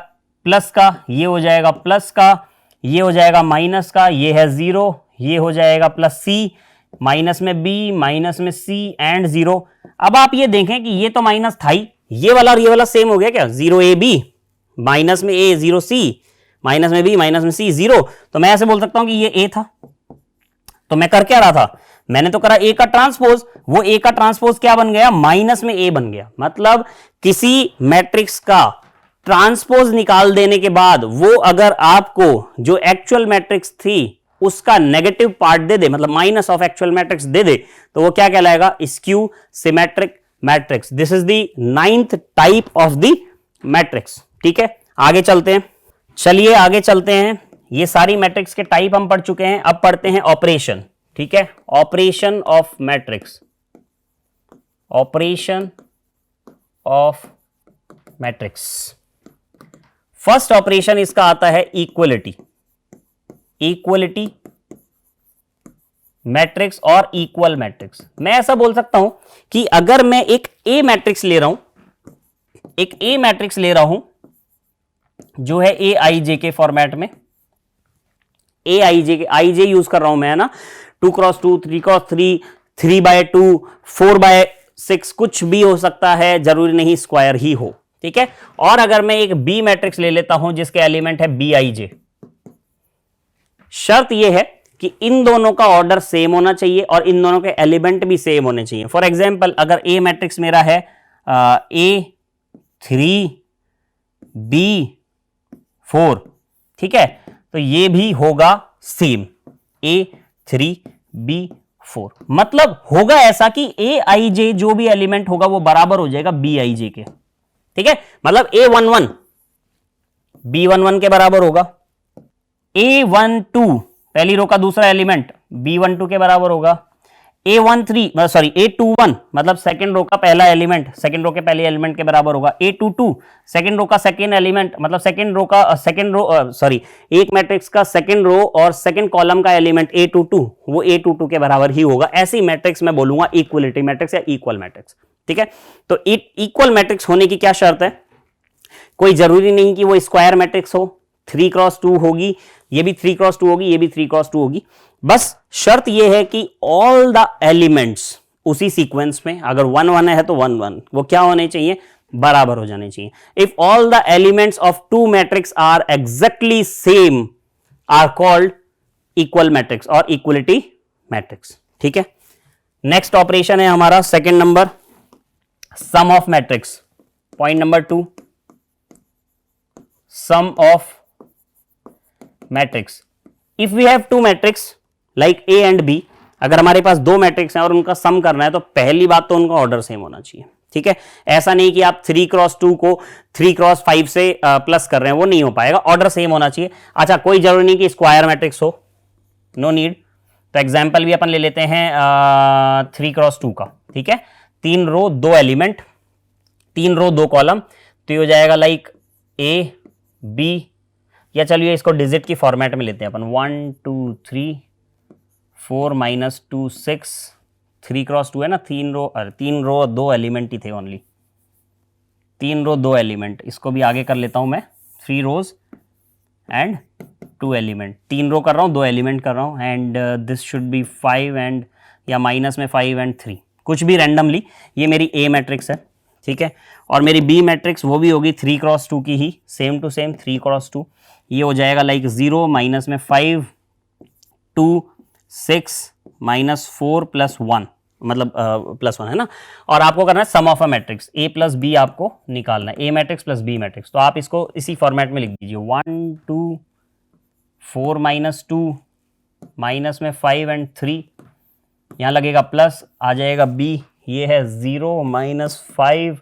[SPEAKER 1] प्लस का, ये हो जाएगा प्लस का, ये हो जाएगा माइनस का, ये है 0, ये हो जाएगा प्लस c, माइनस में b माइनस में c एंड 0। अब आप ये देखें कि ये तो माइनस था ही, ये वाला और ये वाला सेम हो गया क्या, 0ab माइनस में a 0c माइनस में b माइनस में c 0, तो मैं ऐसे बोल सकता हूं कि ये a था। तो मैं कर क्या रहा था, मैंने तो करा a का ट्रांसपोज, वो a का ट्रांसपोज क्या बन गया, माइनस में a बन गया। मतलब किसी मैट्रिक्स का ट्रांसपोज निकाल देने के बाद वो अगर आपको जो एक्चुअल मैट्रिक्स थी उसका नेगेटिव पार्ट दे दे, मतलब माइनस ऑफ एक्चुअल मैट्रिक्स दे दे, तो वो क्या कहलाएगा, skew symmetric matrix. This is the 9th type of the matrix. ठीक है, आगे चलते हैं। चलिए आगे चलते हैं। ये सारी मैट्रिक्स के टाइप हम पढ़ चुके हैं, अब पढ़ते हैं ऑपरेशन। ठीक है, operation of matrix, operation of matrix. First operation इसका आता है इक्वलिटी, इक्वलिटी मैट्रिक्स और इक्वल मैट्रिक्स। मैं ऐसा बोल सकता हूं कि अगर मैं एक ए मैट्रिक्स ले रहा हूं, एक ए मैट्रिक्स ले रहा हूं जो है ए आई जे के फॉर्मेट में, ए आई जे, आई जे यूज कर रहा हूं मैं, है ना, 2x2, 3x3, 3/2, 4/6, कुछ भी हो सकता है, जरूरी नहीं स्क्वायर ही हो। ठीक है, और अगर मैं एक बी मैट्रिक्स ले लेता हूं जिसके एलिमेंट है बी आई जे, शर्त यह है कि इन दोनों का ऑर्डर सेम होना चाहिए और इन दोनों के एलिमेंट भी सेम होने चाहिए। फॉर एग्जाम्पल, अगर ए मैट्रिक्स मेरा है A3B4, ठीक है, तो ये भी होगा सेम A3B4। मतलब होगा ऐसा कि ए आई जे जो भी एलिमेंट होगा वो बराबर हो जाएगा बी आई जे के। ठीक है, मतलब A11 B11 के बराबर होगा, A12 पहली रो का दूसरा एलिमेंट B12 के बराबर होगा, A21 मतलब सेकंड रो का पहला एलिमेंट सेकंड रो के पहले एलिमेंट के बराबर होगा, A22 सेकंड रो का सेकंड एलिमेंट मतलब एक मैट्रिक्स का सेकंड रो और सेकंड कॉलम का एलिमेंट A22 वो A22 के बराबर ही होगा। ऐसी मैट्रिक्स मैं बोलूंगा इक्वलिटी मैट्रिक्स या इक्वल मैट्रिक्स। ठीक है, तो इक्वल मैट्रिक्स होने की क्या शर्त है? कोई जरूरी नहीं कि वो स्क्वायर मैट्रिक्स हो, 3x2 होगी, ये भी 3x2 होगी, ये भी 3x2 होगी। बस शर्त ये है कि ऑल द एलिमेंट्स उसी सीक्वेंस में, अगर 1 1 है तो 1 1 वो क्या होने चाहिए? बराबर हो जाने चाहिए। If all the elements of two matrix are exactly same are called equal matrix और इक्वलिटी मैट्रिक्स। ठीक है, नेक्स्ट ऑपरेशन है हमारा second number, sum of matrix. Point number 2, sum of matrix. If we have two matrix like A and B, अगर हमारे पास दो matrix हैं और उनका सम करना है तो पहली बात तो उनका ऑर्डर सेम होना चाहिए। ठीक है, ऐसा नहीं कि आप 3x2 को 3x5 से प्लस कर रहे हैं, वो नहीं हो पाएगा, ऑर्डर सेम होना चाहिए। अच्छा, कोई जरूरी नहीं कि स्क्वायर मैट्रिक्स हो, नो नीड। तो एग्जाम्पल भी अपन ले लेते हैं 3x2 का। ठीक है, 3 रो 2 एलिमेंट, 3 रो 2 कॉलम, तो ये हो जाएगा लाइक ए बी, या चलिए इसको डिजिट की फॉर्मेट में लेते हैं अपन, 1 2 3 4 -2 6, 3x2 है ना, 3 रो 2 एलिमेंट ही थे ओनली, 3 रो 2 एलिमेंट। इसको भी आगे कर लेता हूं मैं, 3 रोज एंड 2 एलिमेंट, 3 रो कर रहा हूं 2 एलिमेंट कर रहा हूं, and this should be 5 and या माइनस में 5 एंड 3, कुछ भी रैंडमली। ये मेरी ए मैट्रिक्स है। ठीक है, और मेरी बी मैट्रिक्स वो भी होगी 3x2 की ही, सेम टू सेम 3x2। ये हो जाएगा लाइक 0 माइनस में 5 2 6 -4 + 1 मतलब +1 है ना। और आपको करना है sum of a matrix, A plus B आपको निकालना है, A matrix plus B matrix. तो आप इसको इसी फॉर्मेट में लिख दीजिए, 1 2 4 -2 माइनस में 5 एंड 3, यहाँ लगेगा प्लस, आ जाएगा बी, ये है 0 -5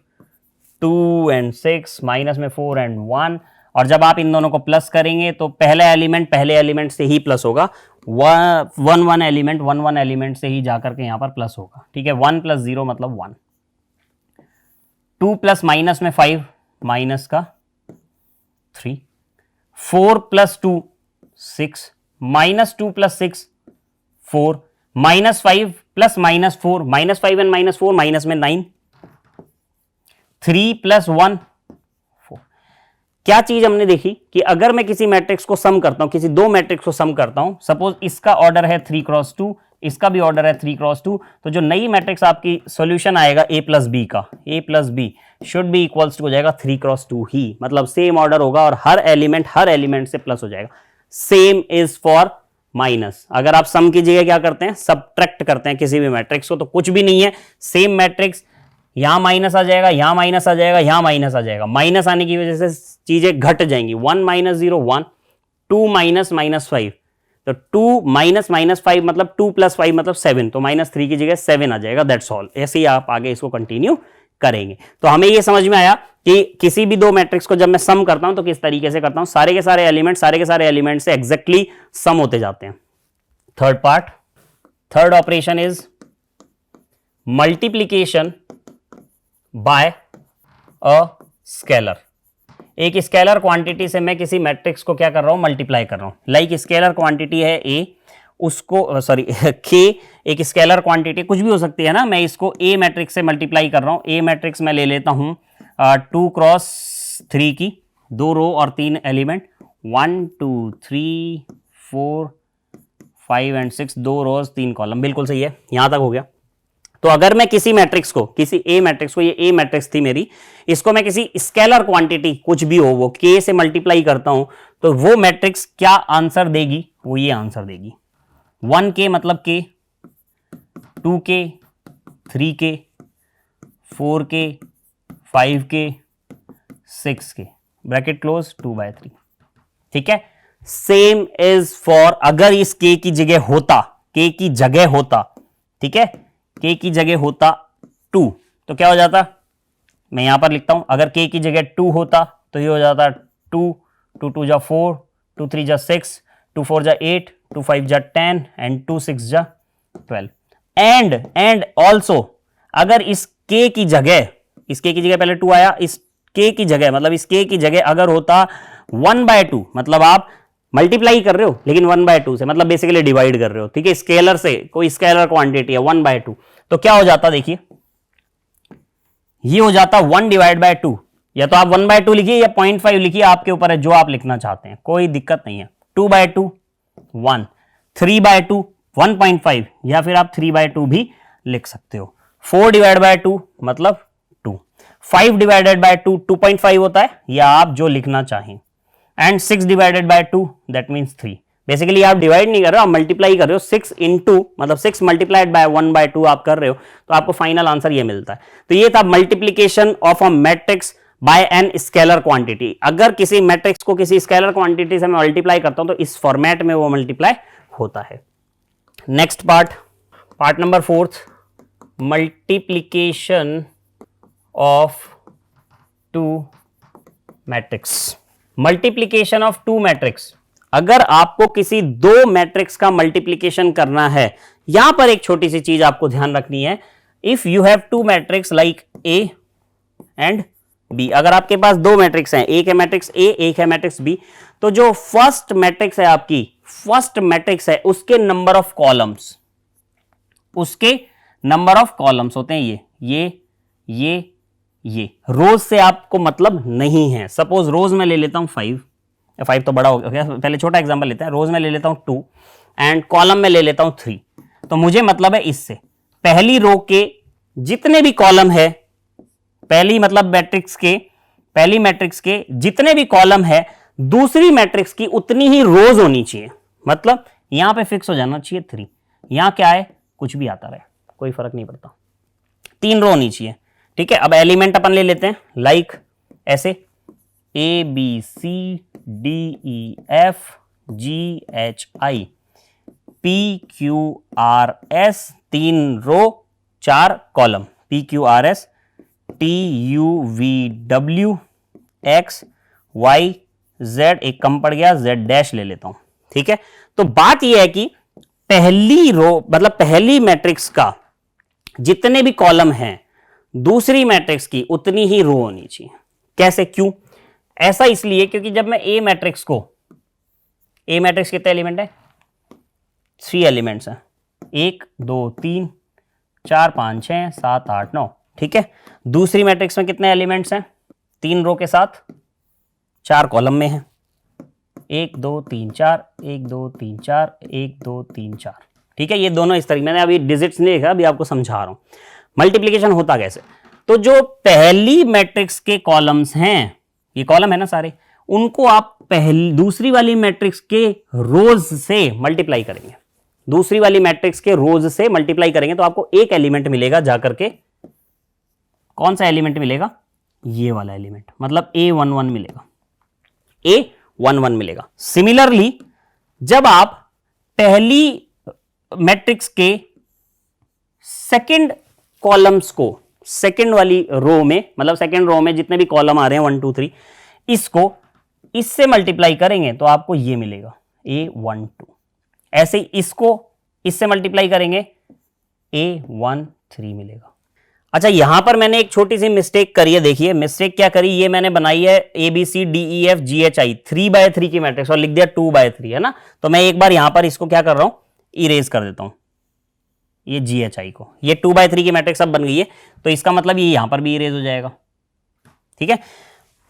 [SPEAKER 1] 2 एंड 6 माइनस में 4 एंड 1। और जब आप इन दोनों को प्लस करेंगे तो पहले एलिमेंट से ही प्लस होगा, 1 एलिमेंट से ही जाकर के यहां पर प्लस होगा। ठीक है, 1 + 0 मतलब 1, 2 प्लस माइनस में 5 माइनस का 3, 4 + 2 6, -2 + 6 4, -5 + -4 -5 एंड -4 माइनस में 9, 3 + 1 4। क्या चीज हमने देखी कि अगर मैं किसी मैट्रिक्स को सम करता हूं, किसी दो मैट्रिक्स को सम करता हूं, सपोज इसका ऑर्डर है 3x2, इसका भी ऑर्डर है 3x2, तो जो नई मैट्रिक्स आपकी सॉल्यूशन आएगा a + b का, a + b should be equals to हो जाएगा 3x2 ही, मतलब सेम ऑर्डर होगा और हर एलिमेंट से प्लस हो जाएगा। Same is for minus. अगर आप सम की जगह क्या करते हैं, सबट्रैक्ट करते हैं किसी भी मैट्रिक्स को, तो कुछ भी नहीं है, सेम मैट्रिक्स, यहां माइनस आ जाएगा, यहां माइनस आ जाएगा, यहां माइनस आ जाएगा, माइनस आने की वजह से चीजें घट जाएंगी, 1 - 0 1, 2 - -5, तो 2 माइनस माइनस 5 मतलब 2 प्लस 5 मतलब 7, तो -3 की जगह 7 आ जाएगा, दैट्स ऑल। ऐसे ही आप आगे इसको कंटिन्यू करेंगे। तो हमें ये समझ में आया कि किसी भी दो मैट्रिक्स को जब मैं सम करता हूं तो किस तरीके से करता हूं, सारे के सारे एलिमेंट से एग्जैक्टली सम होते जाते हैं। Third part, third operation is multiplication bye a scalar. एक स्केलर क्वांटिटी से मैं किसी मैट्रिक्स को क्या कर रहा हूं, मल्टीप्लाई कर रहा हूं। लाइक स्केलर क्वांटिटी है ए, उसको सॉरी के, एक स्केलर क्वांटिटी कुछ भी हो सकती है ना, मैं इसको ए मैट्रिक्स से मल्टीप्लाई कर रहा हूं। ए मैट्रिक्स में ले लेता हूं 2 क्रॉस 3 की, 2 रो और 3 एलिमेंट, 1 2 3 4 5 एंड 6, 2 रोज 3 कॉलम, बिल्कुल सही है, यहां तक हो गया। तो अगर मैं किसी मैट्रिक्स को, किसी ए मैट्रिक्स को, ये ए मैट्रिक्स थी मेरी, इसको मैं किसी स्केलर क्वांटिटी कुछ भी हो वो के से मल्टीप्लाई करता हूं, तो वो मैट्रिक्स क्या आंसर देगी, वो ये आंसर देगी। 1k मतलब k, 2k, 3k, 4k, 5k, 6k, bracket close, 2/3। ठीक है, सेम इज फॉर, अगर इस k की जगह होता, k की जगह होता, ठीक है, k की जगह होता 2, तो क्या हो जाता, मैं यहां पर लिखता हूं, अगर k की जगह 2 होता तो ये हो जाता 2 2 2 जा 4, 2 3 जा 6, 2 4 जा 8, 2 5 जा 10 एंड 2 6 जा 12। एंड ऑल्सो अगर इस k की जगह, इस k की जगह पहले 2 आया, इस k की जगह मतलब इस k की जगह अगर होता 1/2, मतलब आप मल्टीप्लाई कर रहे हो लेकिन 1/2 से, मतलब बेसिकली डिवाइड कर रहे हो, ठीक है, स्केलर से, कोई स्केलर क्वांटिटी है 1/2, तो क्या हो जाता, देखिए ये हो जाता 1/2, या तो आप 1/2 लिखिए या 0.5 लिखिए, आपके ऊपर है जो आप लिखना चाहते हैं, कोई दिक्कत नहीं है। 2/2 1, 3/2 1.5, या फिर आप 3/2 भी लिख सकते हो। 4/2 मतलब 2, 5/2 2.5 होता है, या आप जो लिखना चाहें, एंड 6/2 दैट मीन्स 3। बेसिकली आप डिवाइड नहीं कर रहे हो, आप मल्टीप्लाई कर रहे हो, 6 इंटू मतलब 6 मल्टीप्लाइड बाय 1/2 आप कर रहे हो, तो आपको फाइनल आंसर ये मिलता है। तो ये था multiplication of a matrix by an scalar quantity. अगर किसी मैट्रिक्स को किसी स्केलर क्वांटिटी से मैं मल्टीप्लाई करता हूं तो इस फॉर्मेट में वो मल्टीप्लाई होता है। Next part, part number 4, multiplication of 2 matrix. Multiplication of 2 matrix, अगर आपको किसी दो मैट्रिक्स का मल्टीप्लीकेशन करना है, यहां पर एक छोटी सी चीज आपको ध्यान रखनी है। If you have 2 matrix like A and B, अगर आपके पास दो मैट्रिक्स हैं, एक है मैट्रिक्स ए, एक है मैट्रिक्स बी, तो जो फर्स्ट मैट्रिक्स है आपकी, फर्स्ट मैट्रिक्स है, उसके नंबर ऑफ कॉलम्स, उसके नंबर ऑफ कॉलम्स होते हैं ये रोज से आपको मतलब नहीं है। सपोज रोज में ले लेता हूं 5 तो बड़ा हो गया, पहले छोटा एग्जांपल लेते हैं, रोज में ले लेता हूं 2 एंड कॉलम में ले लेता हूं 3, तो मुझे मतलब है इससे पहली रो के जितने भी कॉलम है, पहली मतलब मैट्रिक्स के, पहली मैट्रिक्स के जितने भी कॉलम है, दूसरी मैट्रिक्स की उतनी ही रोज होनी चाहिए। मतलब यहां पे फिक्स हो जाना चाहिए 3, यहां क्या है कुछ भी आता रहे, कोई फर्क नहीं पड़ता, 3 रो होनी चाहिए। ठीक है, अब एलिमेंट अपन ले लेते हैं, लाइक ऐसे A B C D E F G H I P Q R S, 3 row 4 column, P Q R S T U V W X Y Z, एक कम पड़ गया, Z डैश ले लेता हूं। ठीक है, तो बात यह है कि पहली रो मतलब पहली मैट्रिक्स का जितने भी कॉलम हैं, दूसरी मैट्रिक्स की उतनी ही रो होनी चाहिए। कैसे, क्यों? ऐसा इसलिए क्योंकि जब मैं ए मैट्रिक्स को, ए मैट्रिक्स कितने एलिमेंट है, 3 एलिमेंट्स हैं, 1 2 3 4 5 6 7 8 9, ठीक है। दूसरी मैट्रिक्स में कितने एलिमेंट्स हैं, 3 रो के साथ 4 कॉलम में हैं, 1 2 3 4 1 2 3 4 1 2 3 4, ठीक है। ये दोनों इस तरीके, मैंने अभी डिजिट्स नहीं लिखा, अभी आपको समझा रहा हूं मल्टीप्लिकेशन होता कैसे। तो जो पहली मैट्रिक्स के कॉलम्स हैं, ये कॉलम है ना सारे, उनको आप पहली दूसरी वाली मैट्रिक्स के रोज से मल्टीप्लाई करेंगे, दूसरी वाली मैट्रिक्स के रोज से मल्टीप्लाई करेंगे तो आपको एक एलिमेंट मिलेगा जाकर के। कौन सा एलिमेंट मिलेगा, ये वाला एलिमेंट, मतलब A11 मिलेगा, A11 मिलेगा। सिमिलरली जब आप पहली मैट्रिक्स के सेकंड कॉलम्स को, सेकंड वाली रो में, मतलब सेकंड रो में जितने भी कॉलम आ रहे हैं 1 2 3, इसको इससे मल्टीप्लाई करेंगे तो आपको ये मिलेगा A12। ऐसे ही इसको इससे मल्टीप्लाई करेंगे A13 मिलेगा। अच्छा, यहां पर मैंने एक छोटी सी मिस्टेक करी है, देखिए मिस्टेक क्या करी, ये मैंने बनाई है ABCDEFGHI 3/3 की मैट्रिक्स और लिख दिया 2/3, है ना। तो मैं एक बार यहां पर इसको क्या कर रहा हूं, इरेज कर देता हूं, ये GHI को, ये 2/3 की मैट्रिक्स अब बन गई है, तो इसका मतलब ये यहां पर भी इरेज हो जाएगा। ठीक है,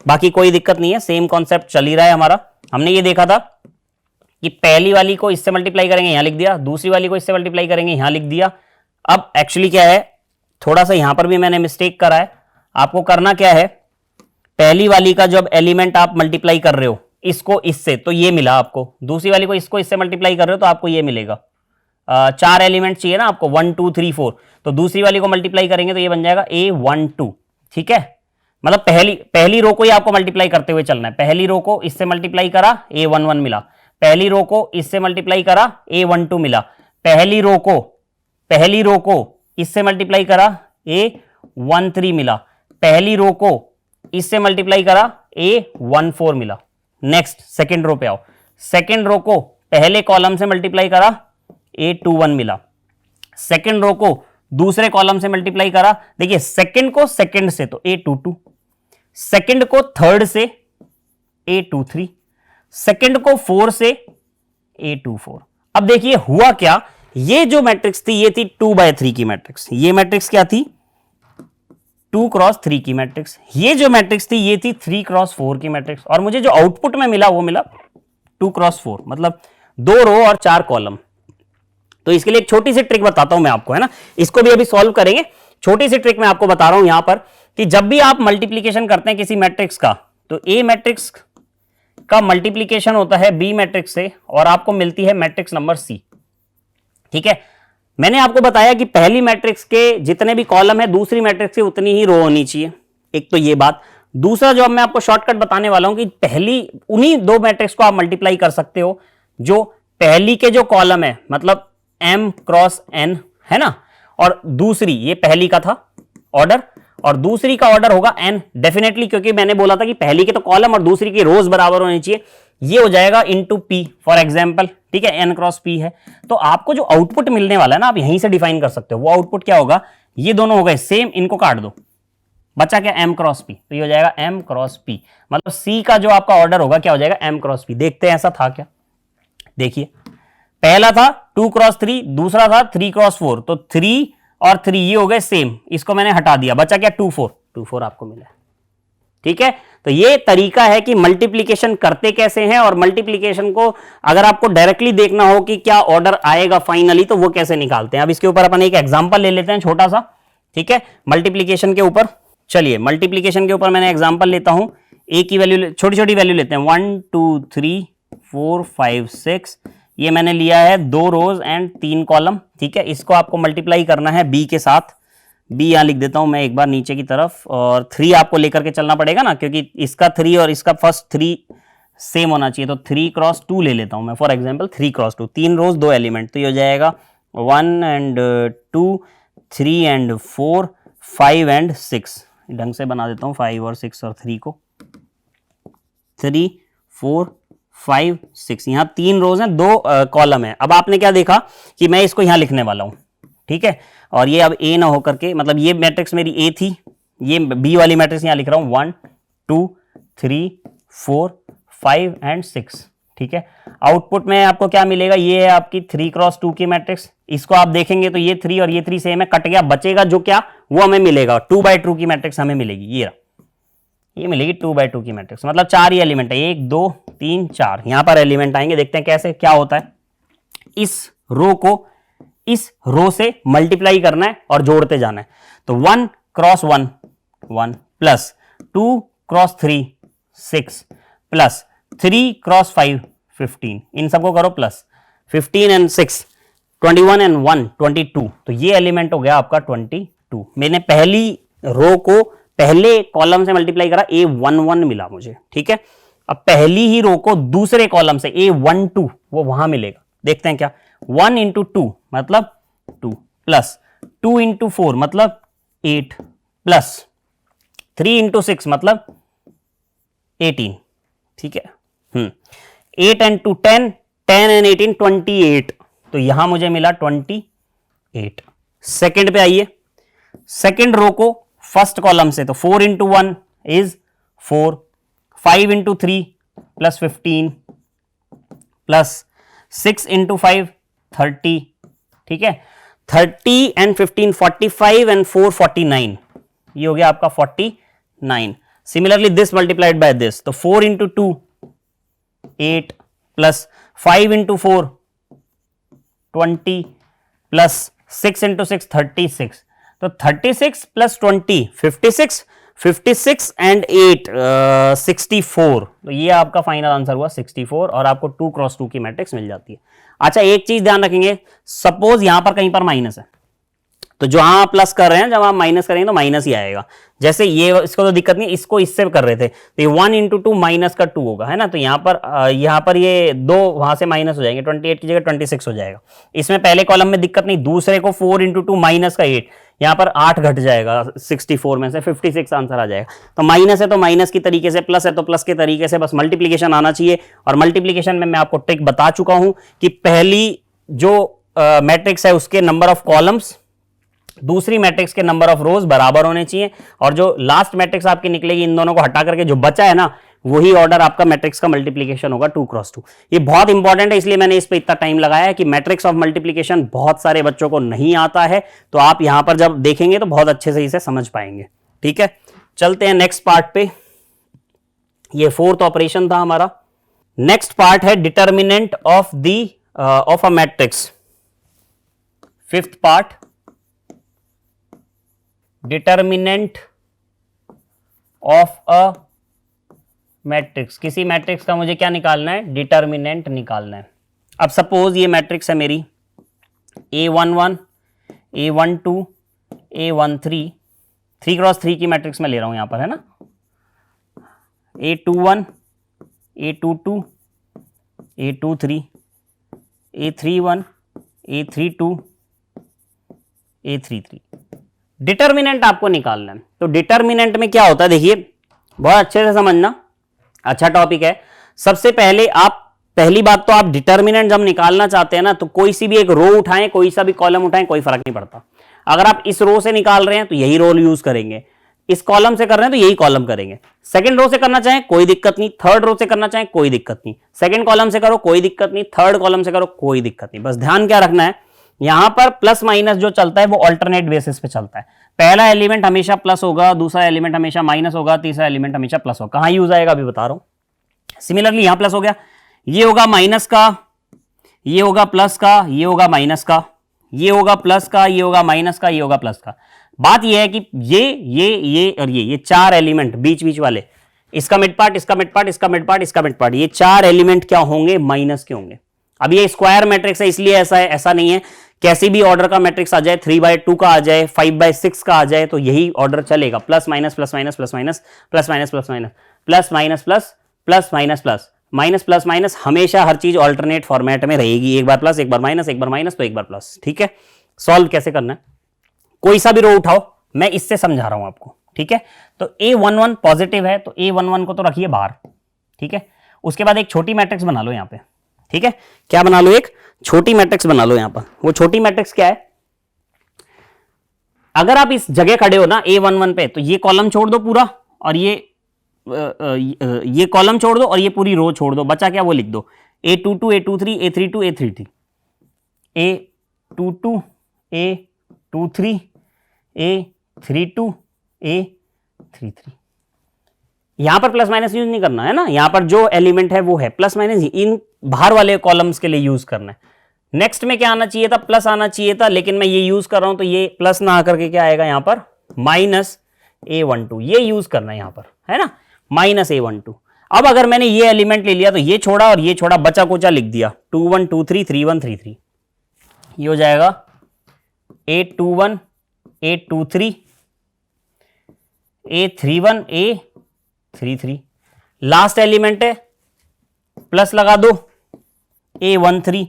[SPEAKER 1] बाकी कोई दिक्कत नहीं है, सेम कॉन्सेप्ट चल ही रहा है हमारा। हमने ये देखा था कि पहली वाली को इससे मल्टीप्लाई करेंगे, यहां लिख दिया, दूसरी वाली को इससे मल्टीप्लाई करेंगे, यहां लिख दिया। अब एक्चुअली क्या है, थोड़ा सा यहां पर भी मैंने मिस्टेक करा है। आपको करना क्या है, पहली वाली का जब एलिमेंट आप मल्टीप्लाई कर रहे हो इसको इससे, तो ये मिला आपको, दूसरी वाली को इसको इससे मल्टीप्लाई कर रहे हो तो आपको ये मिलेगा। 4 एलिमेंट चाहिए ना आपको, 1 2 3 4, तो दूसरी वाली को मल्टीप्लाई करेंगे तो ये बन जाएगा A12। ठीक है, मतलब पहली रो को ही आपको मल्टीप्लाई करते हुए चलना है। पहली रो को इससे मल्टीप्लाई करा, A11 मिला। पहली रो को इससे मल्टीप्लाई करा, A12 मिला। पहली रो को इससे मल्टीप्लाई करा, A13 मिला। पहली रो को इससे मल्टीप्लाई करा, A14 मिला। नेक्स्ट सेकेंड रो पे आओ, सेकेंड रो को पहले कॉलम से मल्टीप्लाई करा, A21 मिला। सेकेंड रो को दूसरे कॉलम से मल्टीप्लाई करा, देखिए सेकेंड को सेकेंड से तो A22, सेकेंड को थर्ड से A23, सेकेंड को 4 से A24। अब देखिए हुआ क्या, ये जो मैट्रिक्स थी ये थी 2/3 की मैट्रिक्स, ये मैट्रिक्स क्या थी 2x3 की मैट्रिक्स, ये जो मैट्रिक्स थी ये थी 3x4 की मैट्रिक्स, और मुझे जो आउटपुट में मिला वो मिला 2x4, मतलब 2 रो और 4 कॉलम। तो इसके लिए एक छोटी सी ट्रिक बताता हूं मैं आपको, है ना, इसको भी अभी सॉल्व करेंगे। छोटी सी ट्रिक मैं आपको बता रहा हूं यहां पर कि जब भी आप मल्टीप्लीकेशन करते हैं किसी मैट्रिक्स का, तो ए मैट्रिक्स का मल्टीप्लीकेशन होता है बी मैट्रिक्स से और आपको मिलती है मैट्रिक्स नंबर सी। ठीक है, मैंने आपको बताया कि पहली मैट्रिक्स के जितने भी कॉलम है दूसरी मैट्रिक्स की उतनी ही रो होनी चाहिए, एक तो ये बात। दूसरा जो मैं आपको शॉर्टकट बताने वाला हूं कि पहली उन्हीं 2 मैट्रिक्स को आप मल्टीप्लाई कर सकते हो जो पहली के जो कॉलम है, मतलब M क्रॉस N, है ना, और दूसरी, ये पहली का था ऑर्डर और दूसरी का ऑर्डर होगा N डेफिनेटली, क्योंकि मैंने बोला था कि पहली के तो कॉलम और दूसरी की रोज बराबर होनी चाहिए। ये हो जाएगा इनटू P फॉर एग्जांपल। ठीक है, N क्रॉस P है, तो आपको जो आउटपुट मिलने वाला है ना, आप यहीं से डिफाइन कर सकते हो। वो आउटपुट क्या होगा, ये दोनों हो गए सेम, इनको काट दो, बचा क्या M क्रॉस P, तो ये हो जाएगा M क्रॉस P, मतलब C का जो आपका ऑर्डर होगा क्या हो जाएगा M क्रॉस P। देखते हैं ऐसा था क्या, देखिए पहला था 2x3, दूसरा था 3x4, तो 3 और 3 ये हो गए सेम, इसको मैंने हटा दिया, बचा क्या 2 4 आपको मिला। ठीक है, तो ये तरीका है कि मल्टीप्लीकेशन करते कैसे हैं, और मल्टीप्लीकेशन को अगर आपको डायरेक्टली देखना हो कि क्या ऑर्डर आएगा फाइनली, तो वो कैसे निकालते हैं। अब इसके ऊपर अपन एक एग्जांपल ले लेते हैं छोटा सा। ठीक है, मल्टीप्लीकेशन के ऊपर, चलिए मल्टीप्लीकेशन के ऊपर मैंने एग्जांपल लेता हूं, ए की वैल्यू, छोटी छोटी वैल्यू लेते हैं, 1 2 3 4 5 6, ये मैंने लिया है 2 रोज एंड 3 कॉलम। ठीक है, इसको आपको मल्टीप्लाई करना है बी के साथ, बी यहां लिख देता हूं मैं एक बार नीचे की तरफ, और 3 आपको लेकर के चलना पड़ेगा ना, क्योंकि इसका 3 और इसका फर्स्ट 3 सेम होना चाहिए, तो 3x2 ले लेता हूं मैं for example, 3x2, 3 rose 2 element, तो ये हो जाएगा 1 एंड 2 3 एंड 4 5 एंड 6, ढंग से बना देता हूं 5 और 6 और 3 को, 3 4 5 6, यहां 3 रोज हैं, 2 कॉलम है। अब आपने क्या देखा कि मैं इसको यहां लिखने वाला हूं, ठीक है, और ये अब ए ना होकर के, मतलब ये मैट्रिक्स मेरी ए थी, ये बी वाली मैट्रिक्स यहां लिख रहा हूं 1 2 3 4 5 एंड 6। ठीक है, आउटपुट में आपको क्या मिलेगा, ये है आपकी 3x2 की मैट्रिक्स, इसको आप देखेंगे तो ये 3 और ये 3 सेम है, कट गया, बचेगा जो क्या वो हमें मिलेगा 2/2 की मैट्रिक्स हमें मिलेगी, ये मिलेगी 2/2 की मैट्रिक्स, मतलब 4 ही एलिमेंट है, 1 2 3 4 यहां पर एलिमेंट आएंगे। देखते हैं कैसे क्या होता है, इस रो को इस रो से मल्टीप्लाई करना है और जोड़ते जाना है, तो 1x1 1 plus 2x3 6 plus 3x5 15, इन सबको करो प्लस, 15 एंड 6 21 एंड 1 22, तो ये एलिमेंट हो गया आपका 22। मैंने पहली रो को पहले कॉलम से मल्टीप्लाई करा, A11 मिला मुझे। ठीक है, अब पहली ही रो को दूसरे कॉलम से A12 वो वहां मिलेगा, देखते हैं क्या, 1 इंटू 2 मतलब 2 प्लस 2 इंटू 4 मतलब 8 प्लस 3 इंटू 6 मतलब 18, ठीक है। 8 एंड 2 10, 10 एंड 18 28, तो यहां मुझे मिला 28। सेकेंड पे आइए, सेकेंड रो को फर्स्ट कॉलम से, तो 4 into 1 is 4, 5 into 3 plus 15 plus 6 into 5 30, ठीक है। 30 एंड 15 45 एंड 4 49, ये हो गया आपका 49। Similarly this multiplied by this, तो 4 into 2 8 plus 5 into 4 20 plus 6 into 6 36, तो 36 प्लस 20 56, 56 एंड 8 64, तो ये आपका फाइनल आंसर हुआ 64 और आपको 2 क्रॉस 2 की मैट्रिक्स मिल जाती है। अच्छा एक चीज ध्यान रखेंगे, सपोज यहां पर कहीं पर माइनस है, तो जो आप प्लस कर रहे हैं जब आप माइनस करेंगे तो माइनस ही आएगा। जैसे ये इसको तो दिक्कत नहीं, इसको इससे कर रहे थे तो ये 1 इंटू 2 माइनस का 2 होगा, है ना। तो यहाँ पर ये 2 वहां से माइनस हो जाएंगे, 28 की जगह 26 हो जाएगा। इसमें पहले कॉलम में दिक्कत नहीं, दूसरे को 4 इंटू 2 माइनस का 8, यहाँ पर 8 घट जाएगा 64 में से 56 आंसर आ जाएगा। तो माइनस है तो माइनस की तरीके से, प्लस है तो प्लस के तरीके से, बस मल्टीप्लीकेशन आना चाहिए। और मल्टीप्लीकेशन में मैं आपको ट्रिक बता चुका हूं कि पहली जो मैट्रिक्स है उसके नंबर ऑफ कॉलम्स दूसरी मैट्रिक्स के नंबर ऑफ रोज बराबर होने चाहिए, और जो लास्ट मैट्रिक्स आपकी निकलेगी इन दोनों को हटा करके जो बचा है ना, वही ऑर्डर आपका मैट्रिक्स का मल्टीप्लिकेशन होगा 2 क्रॉस 2। ये बहुत इंपॉर्टेंट है, इसलिए मैंने इस पे इतना टाइम लगाया है कि मैट्रिक्स ऑफ मल्टीप्लिकेशन बहुत सारे बच्चों को नहीं आता है, तो आप यहां पर जब देखेंगे तो बहुत अच्छे से इसे समझ पाएंगे। ठीक है, चलते हैं नेक्स्ट पार्ट पे। ये फोर्थ ऑपरेशन था हमारा। नेक्स्ट पार्ट है determinant of a matrix. Fifth part, determinant of a matrix. किसी मैट्रिक्स का मुझे क्या निकालना है, डिटर्मिनेंट निकालना है। अब सपोज ये मैट्रिक्स है मेरी A11 A12 A13, 3 क्रॉस 3 की मैट्रिक्स में ले रहा हूं यहां पर, है ना। A21 A22 A23 A31 A32 A33। Determinant आपको निकालना है। तो डिटर्मिनेंट में क्या होता है, देखिए बहुत अच्छे से समझना, अच्छा टॉपिक है। सबसे पहले पहली बात तो आप डिटर्मिनेंट जब निकालना चाहते हैं ना, तो कोई सी भी एक रो उठाएं, कोई सा भी कॉलम उठाएं, कोई फर्क नहीं पड़ता। अगर आप इस रो से निकाल रहे हैं तो यही रो यूज करेंगे, इस कॉलम से कर रहे हैं तो यही कॉलम करेंगे। सेकंड रो से करना चाहें कोई दिक्कत नहीं, थर्ड रो से करना चाहें कोई दिक्कत नहीं, सेकंड कॉलम से करो कोई दिक्कत नहीं, थर्ड कॉलम से करो कोई दिक्कत नहीं। बस ध्यान क्या रखना है, यहां पर प्लस माइनस जो चलता है वो अल्टरनेट बेसिस पे चलता है। पहला एलिमेंट हमेशा प्लस होगा, दूसरा एलिमेंट हमेशा माइनस होगा, तीसरा एलिमेंट हमेशा प्लस होगा। कहां यूज आएगा अभी बता रहा हूं। सिमिलरली यहां प्लस हो गया, ये होगा माइनस का, ये होगा प्लस का, ये होगा माइनस का, ये होगा प्लस का, ये होगा माइनस का, ये होगा प्लस का। बात ये है कि ये और ये चार एलिमेंट बीच बीच वाले, इसका मिड पार्ट, इसका मिड पार्ट, इसका मिड पार्ट, इसका मिड पार्ट, ये चार एलिमेंट क्या होंगे, माइनस के होंगे। अब ये स्क्वायर मैट्रिक्स है इसलिए ऐसा है, ऐसा नहीं है। कैसी भी ऑर्डर का मैट्रिक्स आ जाए, 3/2 का आ जाए, 5/6 का आ जाए, तो यही ऑर्डर चलेगा, plus minus plus minus plus minus plus minus plus minus plus minus plus plus minus plus minus plus minus, हमेशा हर चीज ऑल्टरनेट फॉर्मेट में रहेगी। एक बार प्लस, एक बार माइनस, एक बार माइनस तो एक बार प्लस। ठीक है, सॉल्व कैसे करना है, कोई सा भी रो उठाओ, मैं इससे समझा रहा हूं आपको। ठीक है, तो A11 पॉजिटिव है तो A11 को तो रखिए बाहर। ठीक है, उसके बाद एक छोटी मैट्रिक्स बना लो यहां पे। ठीक है, क्या बना लो, एक छोटी मैट्रिक्स बना लो यहां पर। वो छोटी मैट्रिक्स क्या है, अगर आप इस जगह खड़े हो ना A11 पे, तो ये कॉलम छोड़ दो पूरा, और ये कॉलम छोड़ दो और ये पूरी रो छोड़ दो, बचा क्या वो लिख दो, A22 A23 A32 A33 A22 A23 A32 A33। यहां पर प्लस माइनस यूज नहीं करना है ना, यहां पर जो एलिमेंट है वो है प्लस माइनस, इन बाहर वाले कॉलम्स के लिए यूज करना है। नेक्स्ट में क्या आना चाहिए था, प्लस आना चाहिए था, लेकिन मैं ये यूज कर रहा हूं तो ये प्लस ना आकर के क्या आएगा यहां पर, माइनस A12, ये यूज करना है यहां पर, है ना, माइनस A12। अब अगर मैंने ये एलिमेंट ले लिया तो ये छोड़ा और ये छोड़ा, बचा कोचा लिख दिया 21 23 31 33, ये हो जाएगा A21 A23 A31 A33। Last element है, प्लस लगा दो A13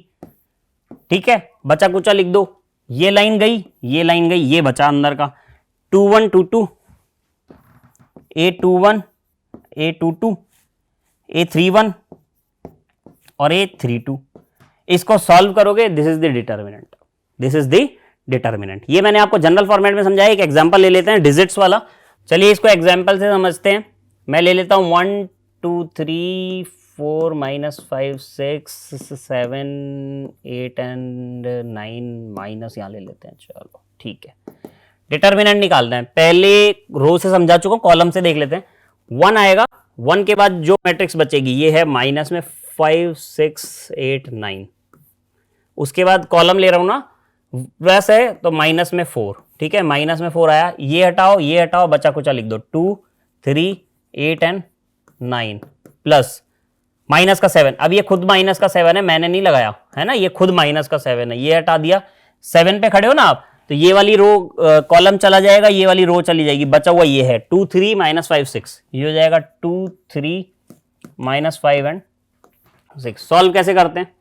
[SPEAKER 1] ठीक है, बचा कुचा लिख दो, ये लाइन गई, ये लाइन गई, ये बचा अंदर का 2122 A21 A22 A31 और A32। इसको सॉल्व करोगे, this is the determinant, this is the determinant. ये मैंने आपको जनरल फॉर्मेट में समझाया। एक एग्जांपल ले लेते हैं डिजिट्स वाला। चलिए इसको एग्जांपल से समझते हैं। मैं ले लेता हूं 1 2 3 4 -5 6 7 8 एंड 9 माइनस यहां ले लेते हैं। चलो ठीक है, डिटर्मिनेंट निकालना है। पहले रो से समझा चुका हूं, कॉलम से देख लेते हैं। 1 आएगा, 1 के बाद जो मैट्रिक्स बचेगी ये है माइनस में 5 6 8 9। उसके बाद कॉलम ले रहा हूं ना, वैसे है तो माइनस में 4। ठीक है, माइनस में 4 आया, ये हटाओ, बचा कुचा लिख दो 2 3 8 एंड 9 प्लस माइनस का 7। अब ये खुद माइनस का 7 है, मैंने नहीं लगाया है ना, ये खुद माइनस का 7 है, ये हटा दिया। 7 पे खड़े हो ना आप, तो ये वाली रो कॉलम चला जाएगा, ये वाली रो चली जाएगी, बचा हुआ ये है 2 3 -5 6। ये हो जाएगा 2 3 -5 एंड 6। सॉल्व कैसे करते हैं?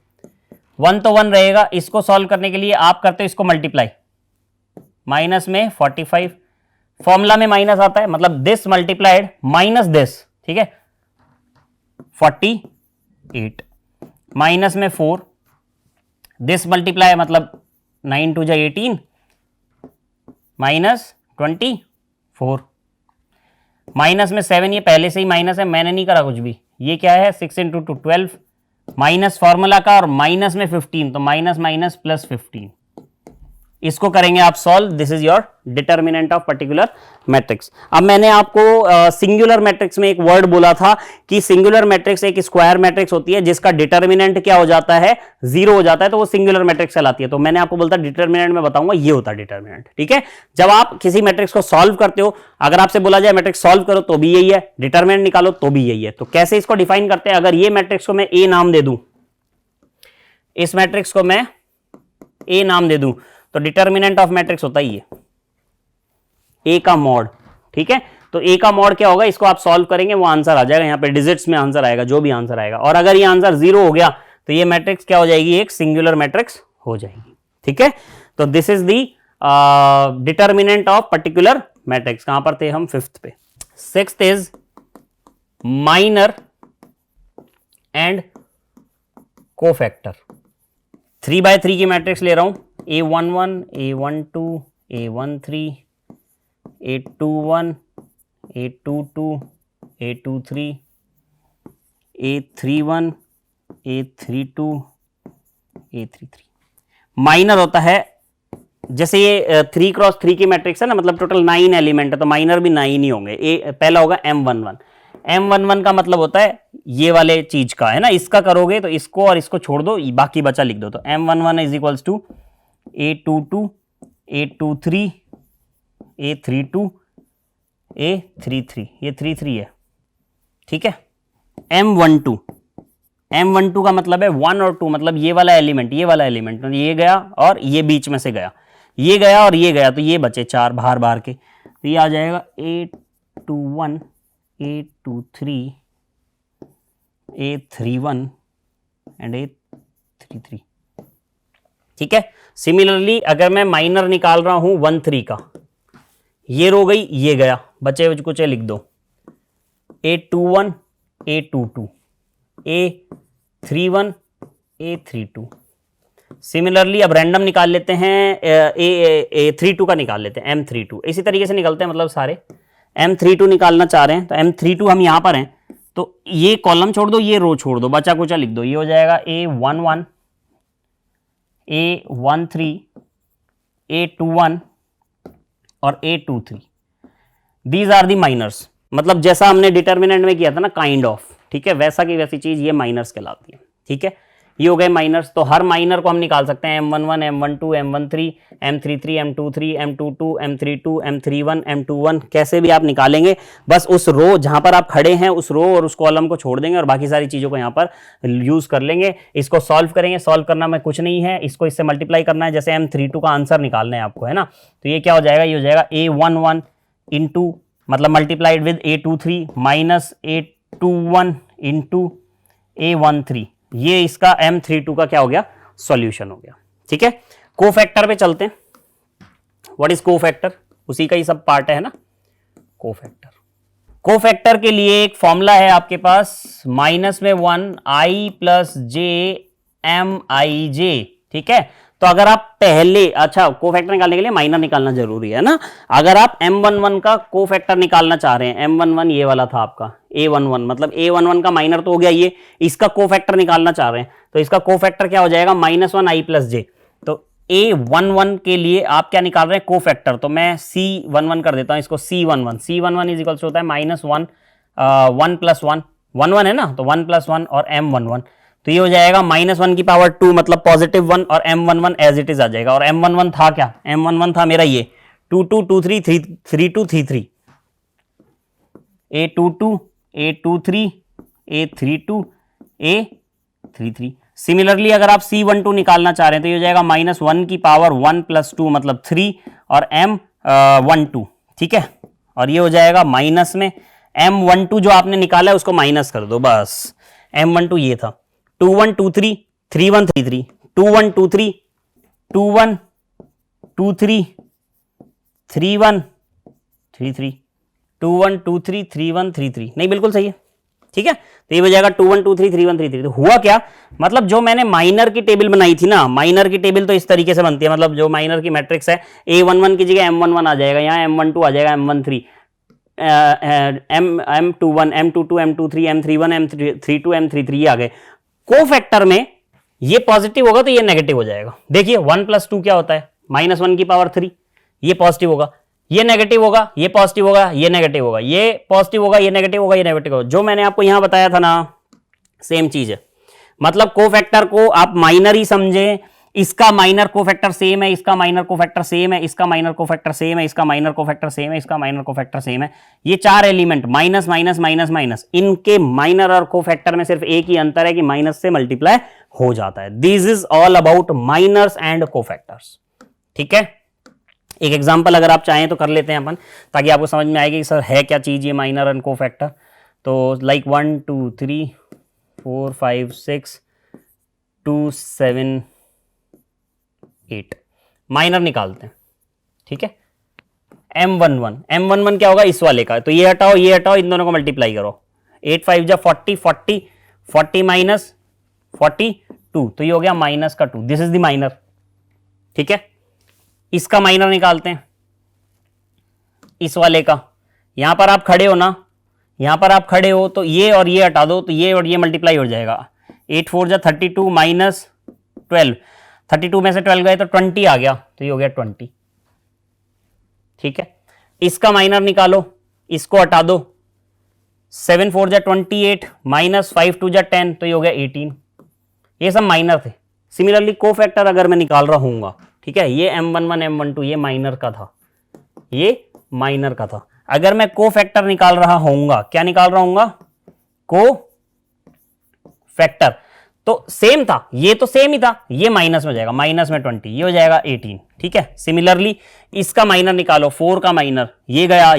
[SPEAKER 1] 1 तो 1 रहेगा, इसको सॉल्व करने के लिए आप करते हो इसको मल्टीप्लाई, माइनस में 45, फॉर्मूला में माइनस आता है, मतलब दिस मल्टीप्लाइड माइनस दिस। ठीक है, 48 माइनस में 4, दिस मल्टीप्लाई मतलब 9 2 जा 18 माइनस 24, माइनस में 7, ये पहले से ही माइनस है, मैंने नहीं करा कुछ भी। ये क्या है 6 × 2 12 माइनस फॉर्मूला का, और माइनस में 15 तो माइनस माइनस प्लस 15। इसको करेंगे आप solve, this is your determinant of particular matrix. अब मैंने आपको सिंगुलर मैट्रिक्स में एक वर्ड बोला था कि सिंगुलर मैट्रिक्स एक स्क्वायर मैट्रिक्स होती है जिसका डिटर्मिनेंट क्या हो जाता है, 0 हो जाता है, तो वो सिंगुलर मैट्रिक्स कहलाती है। तो मैंने आपको बोलता डिटर्मिनेंट में बताऊंगा, ये होता है डिटर्मिनेंट। ठीक है, जब आप किसी मैट्रिक्स को सॉल्व करते हो, अगर आपसे बोला जाए मैट्रिक्स सॉल्व करो तो भी यही है, डिटर्मिनेंट निकालो तो भी यही है। तो कैसे इसको डिफाइन करते हैं? अगर ये मैट्रिक्स को मैं ए नाम दे दूं, इस मैट्रिक्स को मैं ए नाम दे दूं, तो डिटर्मिनेंट ऑफ मैट्रिक्स होता ही है ए का मॉड। ठीक है, तो ए का मॉड क्या होगा, इसको आप सॉल्व करेंगे, वो आंसर आ जाएगा, यहां पे डिजिट्स में आंसर आएगा, जो भी आंसर आएगा। और अगर ये आंसर 0 हो गया तो ये मैट्रिक्स क्या हो जाएगी, एक सिंगुलर मैट्रिक्स हो जाएगी। ठीक है, तो this is the determinant of particular matrix. कहां पर थे हम? 5th पे। 6th is minor and cofactor. 3/3 की मैट्रिक्स ले रहा हूं, A11 A12 A13 A21 A22 A23 A31 A32 A33। Minor होता है, जैसे ये 3x3 की मैट्रिक्स है ना, मतलब टोटल 9 एलिमेंट है, तो माइनर भी 9 ही होंगे। पहला होगा M11। M11 का मतलब होता है ये वाले चीज का, है ना, इसका करोगे तो इसको और इसको छोड़ दो, बाकी बचा लिख दो। तो M11 is equals to A22 A23 A32 A33, ये 33 है। ठीक है, M12 का मतलब है 1 और 2, मतलब ये वाला एलिमेंट, ये गया और ये बीच में से गया, ये गया और ये गया, तो ये बचे 4 बाहर के। तो ये आ जाएगा A21 A23 A31 and A33। ठीक है, सिमिलरली अगर मैं माइनर निकाल रहा हूं 1 3 का, ये रो गई, ये गया, बचे कुछ लिख दो A21 A22 A31 A32। Similarly अब रैंडम निकाल लेते हैं, A32 का निकाल लेते हैं, M32। इसी तरीके से निकलते हैं, मतलब सारे M32 निकालना चाह रहे हैं, तो M32 हम यहां पर हैं, तो ये कॉलम छोड़ दो, ये रो छोड़ दो, बचा कुचा लिख दो। ये हो जाएगा A11 A13 A21 और A23। These are the miners, मतलब जैसा हमने डिटर्मिनेंट में किया था ना, काइंड ऑफ। ठीक है, वैसा की वैसी चीज ये माइनर्स कहलाती है। ठीक है, ये हो गए माइनर्स। तो हर माइनर को हम निकाल सकते हैं, M11 M12 M13 M33 M23 M22 M32 M31 M21, कैसे भी आप निकालेंगे। बस उस रो जहां पर आप खड़े हैं, उस रो और उस कॉलम को छोड़ देंगे और बाकी सारी चीजों को यहाँ पर यूज कर लेंगे। इसको सॉल्व करेंगे, सॉल्व करना में कुछ नहीं है, इसको इससे मल्टीप्लाई करना है, जैसे M32 का आंसर निकालना है आपको, है ना। तो ये क्या हो जाएगा, ये हो जाएगा A11 इंटू, मतलब multiplied with A23 minus A21 into A13। ये इसका M32 का क्या हो गया, सॉल्यूशन हो गया। ठीक है, कोफैक्टर पे चलते हैं। व्हाट इज कोफैक्टर, उसी का ही सब पार्ट है ना कोफैक्टर। कोफैक्टर के लिए एक फॉर्मूला है आपके पास, माइनस में 1 i प्लस जे एम आई जे। ठीक है, तो अगर आप पहले, अच्छा कोफैक्टर निकालने के लिए माइनर निकालना जरूरी है ना। अगर आप M11 का कोफैक्टर निकालना चाह रहे हैं, M11 ये वाला था आपका A11, मतलब A11 का माइनर तो हो गया ये, इसका कोफैक्टर निकालना चाह रहे हैं तो इसका कोफैक्टर क्या हो जाएगा, -1 i प्लस जे। तो A11 के लिए आप क्या निकाल रहे हैं, कोफैक्टर, तो मैं C11 कर देता हूं इसको, C11 इज इक्वल्स होता है -1 1 प्लस 1 1 1 है ना, तो 1 प्लस 1 और M11, तो ये हो जाएगा -1 की पावर 2 मतलब +1 और M11 एज इट इज आ जाएगा। और M11 था क्या, M11 था मेरा ये 22 23 32 33, A22 A23 A32 A33। Similarly अगर आप C12 निकालना चाह रहे हैं तो ये हो जाएगा -1 की पावर 1 प्लस 2 मतलब 3 और M12। ठीक है, और ये हो जाएगा माइनस में M12 जो आपने निकाला है उसको माइनस कर दो बस। M12 ये था 21 23 31 33 21 23 21 23 31 33 21 23 31 33, नहीं बिल्कुल सही है। ठीक है, तो ये हो जाएगा 21 23 31 33। तो हुआ क्या, मतलब जो मैंने माइनर की टेबल बनाई थी ना, माइनर की टेबल तो इस तरीके से बनती है, मतलब जो माइनर की मैट्रिक्स है A11 की जगह M11 आ जाएगा, यहाँ M12 आ जाएगा, M13 M21 M22 M23 M31 M32 M33 ये आ गए। कोफैक्टर में ये पॉजिटिव होगा तो ये नेगेटिव हो जाएगा। देखिए 1 प्लस 2 क्या होता है, -1 की पावर 3, ये पॉजिटिव होगा, ये नेगेटिव होगा, ये पॉजिटिव होगा, ये नेगेटिव होगा, ये पॉजिटिव होगा, ये नेगेटिव होगा, ये नेगेटिव होगा। जो मैंने आपको यहां बताया था ना, सेम चीज है। मतलब कोफैक्टर को आप माइनर ही समझे, इसका माइनर कोफैक्टर सेम है, इसका माइनर कोफैक्टर सेम है, इसका माइनर कोफैक्टर सेम है, इसका माइनर कोफैक्टर सेम है, इसका माइनर कोफैक्टर सेम है। ये चार element minus minus minus minus, इनके माइनर और कोफैक्टर में सिर्फ एक ही अंतर है कि माइनस से मल्टीप्लाई हो जाता है। This is all about minors and cofactors. ठीक है, एक एग्जांपल अगर आप चाहें तो कर लेते हैं अपन, ताकि आपको समझ में आएगी कि सर है क्या चीज ये माइनर एंड कोफैक्टर। तो लाइक 1 2 3 4 5 6 2 7 8 माइनर निकालते हैं। ठीक है, M11 क्या होगा, इस वाले का, तो ये हटाओ, इन दोनों को मल्टीप्लाई करो, 8 5 जा 40 40 40 माइनस 42, तो ये हो गया माइनस का 2, दिस इज द माइनर। ठीक है, इसका माइनर निकालते हैं, इस वाले का। यहां पर आप खड़े हो ना, यहां पर आप खड़े हो तो ये और ये हटा दो, तो ये और ये मल्टीप्लाई हो जाएगा, 8 4 जा 32 माइनस 12, 32 में से 12 गए तो 20 आ गया, तो ये हो गया 20। ठीक है, इसका माइनर निकालो, इसको हटा दो, 7 4 जा 28 माइनस 5 2 जा 10, तो ये हो गया 18। ये सब माइनर थे। सिमिलरली कोफैक्टर अगर मैं निकाल रहा हूंगा, ठीक है, ये M11 M12 ये माइनर का था, ये माइनर का था। अगर मैं कोफैक्टर निकाल रहा होऊंगा, क्या निकाल रहा होऊंगा, कोफैक्टर, तो सेम था, ये तो सेम ही था, ये माइनस में जाएगा, माइनस में 20, ये हो जाएगा 18। ठीक है, सिमिलरली इसका माइनर निकालो, 4 का माइनर, ये गया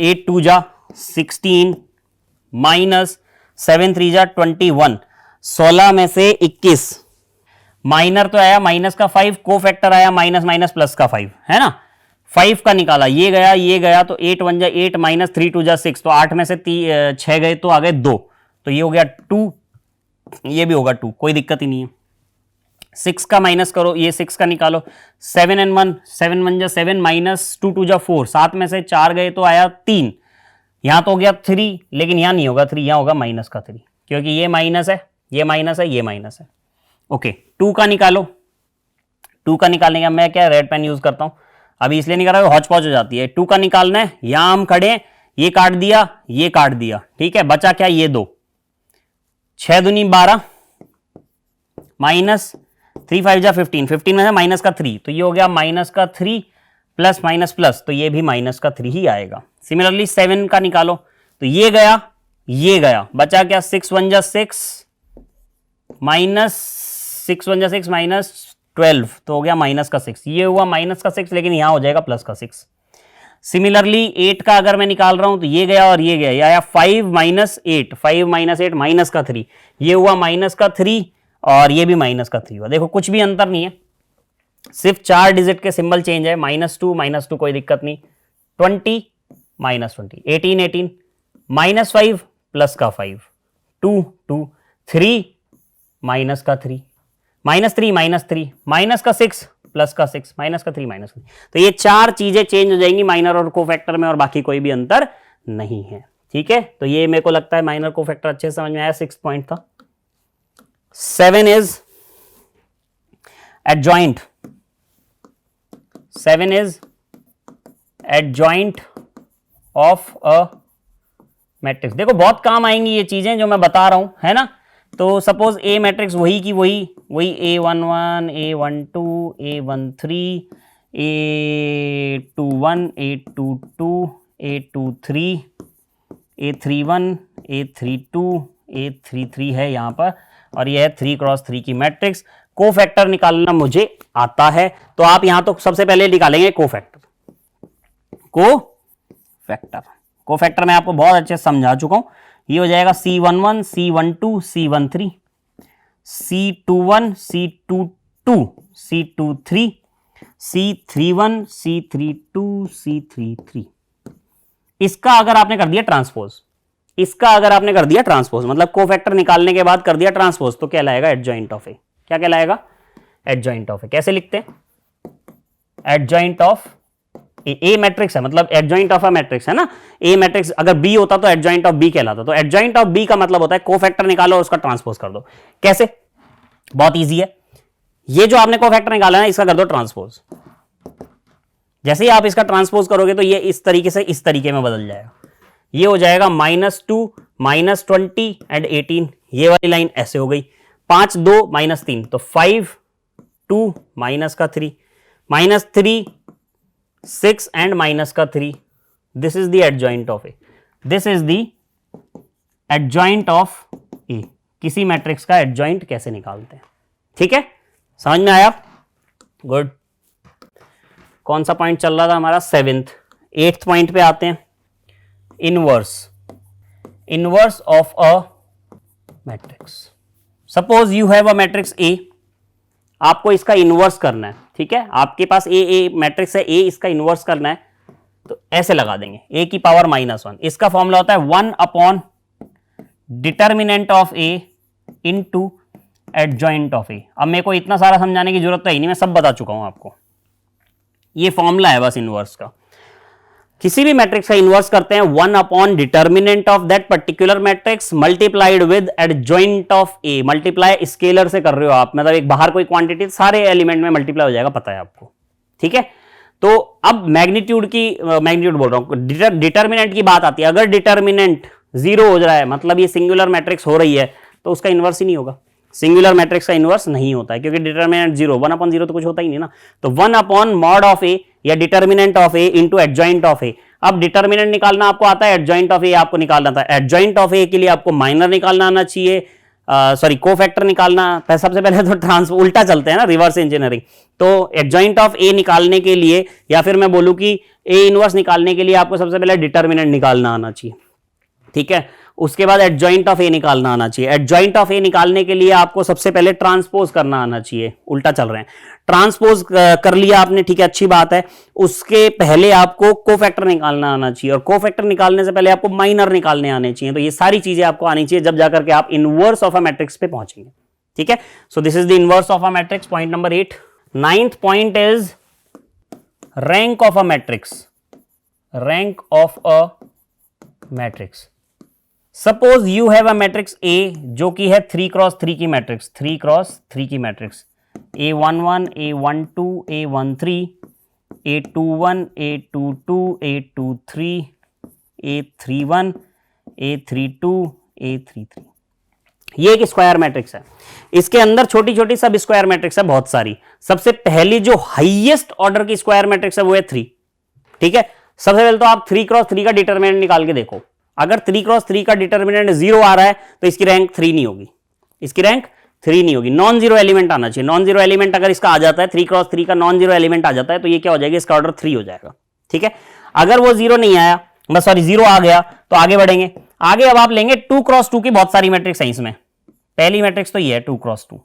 [SPEAKER 1] 8 2 जा 16 माइनस 7 3 जा 21, 16 में से 21, माइनर तो आया माइनस का 5, कोफैक्टर आया माइनस माइनस प्लस का 5, है ना। 5 का निकाला, ये गया तो 8 1 जा 8 माइनस 3 2 जा 6, तो 8 में से 6 गए तो आ गए 2, तो ये हो गया 2, ये भी होगा 2, कोई दिक्कत ही नहीं है। 6 का माइनस करो, ये 6 का निकालो, 7 and 1 7 1 जा 7 माइनस 2 2 जा 4, 7 में से 4 गए तो आया 3, यहां तो हो गया 3, लेकिन यहां नहीं होगा 3, यहां होगा माइनस का 3, क्योंकि ये माइनस है, ये माइनस है, ये माइनस है। ओके, 2 का निकालो, 2 का निकालने का मैं क्या रेड पेन यूज करता हूं, अभी इसलिए नहीं कर रहा, हौच पौच हो जाती है। 2 का निकालना है, यहां हम खड़े, ये काट दिया, ये काट दिया, ठीक है, बचा क्या, ये 2, 6 दूनी 12 माइनस 3 5 जा 15, 15 में से माइनस का 3, तो ये हो गया माइनस का 3 प्लस माइनस प्लस, तो ये भी माइनस का 3 ही आएगा। सिमिलरली 7 का निकालो, तो ये गया, बचा क्या, 6 1 जा 6 माइनस 6 1 जा 6 माइनस 12, तो हो गया माइनस का 6, ये हुआ माइनस का 6, लेकिन यहां हो जाएगा प्लस का 6। सिमिलरली 8 का अगर मैं निकाल रहा हूं तो ये गया और ये गया, ये आया 5 माइनस 8 माइनस का 3, ये हुआ माइनस का 3, और ये भी माइनस का 3 हुआ। देखो कुछ भी अंतर नहीं है, सिर्फ 4 डिजिट के सिंबल चेंज है, -2 कोई दिक्कत नहीं, 20 -20, 18 18, -5 प्लस का 5, 2 2, 3 माइनस का 3, -3 -3, माइनस का 6 प्लस का 6, माइनस का 3 -3। तो ये 4 चीजें चेंज हो जाएंगी माइनर और कोफैक्टर में, और बाकी कोई भी अंतर नहीं है। ठीक है, तो ये मेरे को लगता है माइनर कोफैक्टर अच्छे से समझ में आया। 6 पॉइंट था। 7 is adjoint. 7 is adjoint of a matrix. देखो बहुत काम आएंगी ये चीजें जो मैं बता रहा हूं, है ना। तो सपोज ए मैट्रिक्स वही की वही A11, A12, A13, A21, A22, A23, A31, A32, A33 है यहाँ पर, और यह है 3x3 की मैट्रिक्स। कोफैक्टर निकालना मुझे आता है, तो आप यहां तो सबसे पहले निकालेंगे कोफैक्टर। कोफैक्टर मैं आपको बहुत अच्छे से समझा चुका हूं। ये हो जाएगा C11, C12, C13, C21, C22, C23, C31, C32, C33। इसका अगर आपने कर दिया ट्रांसपोज, मतलब कोफैक्टर निकालने के बाद कर दिया ट्रांसपोज, तो क्या लाएगा एडजॉइंट ऑफ ए। क्या कहलाएगा? एडजॉइंट ऑफ ए। कैसे लिखते हैं? एडजॉइंट ऑफ ए मैट्रिक्स है, मतलब एडजॉइंट ऑफ अ मैट्रिक्स है ना। ए मैट्रिक्स अगर बी होता तो एडजॉइंट ऑफ बी कहलाता। तो एडजॉइंट ऑफ बी का मतलब होता है कोफैक्टर निकालो और उसका ट्रांसपोज कर दो। कैसे? बहुत इजी है। ये जो आपने कोफैक्टर निकाला है इसका कर दो ट्रांसपोज। जैसे ही आप इसका ट्रांसपोज करोगे तो ये इस तरीके से इस तरीके में बदल जाएगा। ये हो जाएगा -2, -20 एंड 18। ये वाली लाइन ऐसे हो गई। 5 2 -3 तो 5 2 माइनस का 3, -3 6 एंड माइनस का 3। This is the adjoint of A. This is the adjoint of A. किसी मैट्रिक्स का एडजॉइंट कैसे निकालते हैं? ठीक है, समझ में आया? गुड। कौन सा पॉइंट चल रहा था हमारा? 7th। 8th पॉइंट पे आते हैं। Inverse of a matrix. Suppose you have a matrix ए, आपको इसका इनवर्स करना है। ठीक है, आपके पास ए मैट्रिक्स है ए, इसका इनवर्स करना है, तो ऐसे लगा देंगे ए की पावर -1। इसका फॉर्मूला होता है 1 upon determinant of A into adjoint of A. अब मेरे को इतना सारा समझाने की जरूरत तो ही नहीं, मैं सब बता चुका हूं आपको। ये फॉर्मूला है बस इनवर्स का। किसी भी मैट्रिक्स का इनवर्स करते हैं 1 upon determinant of that particular matrix multiplied with adjoint of A. Multiply scalar से कर रहे हो आप, मतलब एक बाहर कोई क्वांटिटी सारे एलिमेंट में मल्टीप्लाई हो जाएगा, पता है आपको। ठीक है, तो अब मैग्नीट्यूड बोल रहा हूं, डिटर्मिनेंट की बात आती है। अगर डिटर्मिनेंट 0 हो रहा है, मतलब ये सिंगुलर मैट्रिक्स हो रही है, तो उसका इनवर्स ही नहीं होगा। सिंगुलर मैट्रिक्स का इनवर्स नहीं होता है, क्योंकि डिटर्मिनेंट 0, 1 अपॉन 0 तो कुछ होता ही नहीं ना। तो 1 अपॉन मॉड ऑफ ए या determinant of A into adjoint of A. अब डिटर्मिनेंट निकालना आपको आता है, एडजॉइंट ऑफ ए आपको निकालना था। एडजॉइंट ऑफ ए के लिए आपको माइनर निकालना आना चाहिए, कोफैक्टर निकालना। सबसे पहले तो उल्टा चलते हैं ना, रिवर्स इंजीनियरिंग। तो एडजॉइंट ऑफ ए निकालने के लिए, या फिर मैं बोलूं कि ए इनवर्स निकालने के लिए आपको सबसे पहले डिटर्मिनेंट निकालना आना चाहिए। ठीक है, उसके बाद एडजॉइंट ऑफ ए निकालना आना चाहिए। एडजॉइंट ऑफ ए निकालने के लिए आपको सबसे पहले ट्रांसपोज करना आना चाहिए। उल्टा चल रहे हैं। ट्रांसपोज कर लिया आपने, ठीक है, अच्छी बात है। उसके पहले आपको कोफैक्टर निकालना आना चाहिए, और कोफैक्टर निकालने से पहले आपको माइनर निकालने आने चाहिए। तो ये सारी चीजें आपको आनी चाहिए, जब जाकर के आप इनवर्स ऑफ अ मैट्रिक्स पे पहुंचेंगे। ठीक है, so this is the inverse of a matrix, point number 8। 9th point is rank of a matrix. Rank of a matrix. Suppose you have a matrix ए जो कि है 3x3 की matrix, 3x3 की matrix, A11, A12, A13, A21, A22, A23, A31, A32, A33। ये एक square matrix है। इसके अंदर छोटी छोटी सब स्क्वायर मैट्रिक्स है बहुत सारी। सबसे पहली जो हाईएस्ट ऑर्डर की स्क्वायर मैट्रिक्स है वो है 3। ठीक है, सबसे पहले तो आप 3x3 का डिटरमिनेंट निकाल के देखो। अगर 3x3 का डिटरमिनेंट 0 आ रहा है तो इसकी रैंक 3 नहीं होगी, इसकी रैंक 3 नहीं होगी। नॉन जीरो एलिमेंट आना चाहिए। नॉन जीरो एलिमेंट अगर इसका आ जाता है, 3x3 का नॉन जीरो एलिमेंट आ जाता है, तो ये क्या हो जाएगा? इसका ऑर्डर 3 हो जाएगा। ठीक है, अगर वो 0 नहीं आया, बस सॉरी 0 आ गया, तो आगे बढ़ेंगे। आगे अब आप लेंगे 2x2 की बहुत सारी मैट्रिक्स है इसमें। पहली मैट्रिक्स तो ये है 2x2।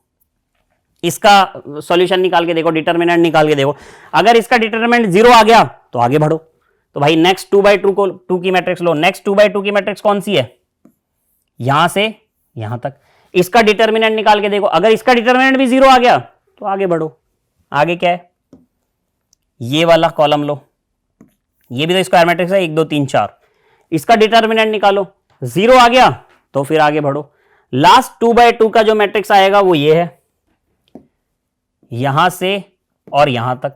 [SPEAKER 1] इसका सॉल्यूशन निकाल के देखो, डिटर्मिनेंट निकाल के देखो। अगर इसका डिटर्मिनेंट 0 आ गया तो आगे बढ़ो। तो भाई नेक्स्ट 2/2 को 2 की मैट्रिक्स लो। नेक्स्ट 2/2 की मैट्रिक्स कौन सी है? यहां से यहां तक। इसका डिटर्मिनेंट निकाल के देखो, अगर इसका डिटर्मिनेंट भी 0 आ गया तो आगे बढ़ो। आगे क्या है? ये वाला कॉलम लो, ये भी तो स्क्वायर मैट्रिक्स है, 1 2 3 4। इसका डिटर्मिनेंट निकालो, 0 आ गया तो फिर आगे बढ़ो। लास्ट 2/2 का जो मैट्रिक्स आएगा वो ये है, यहां से और यहां तक।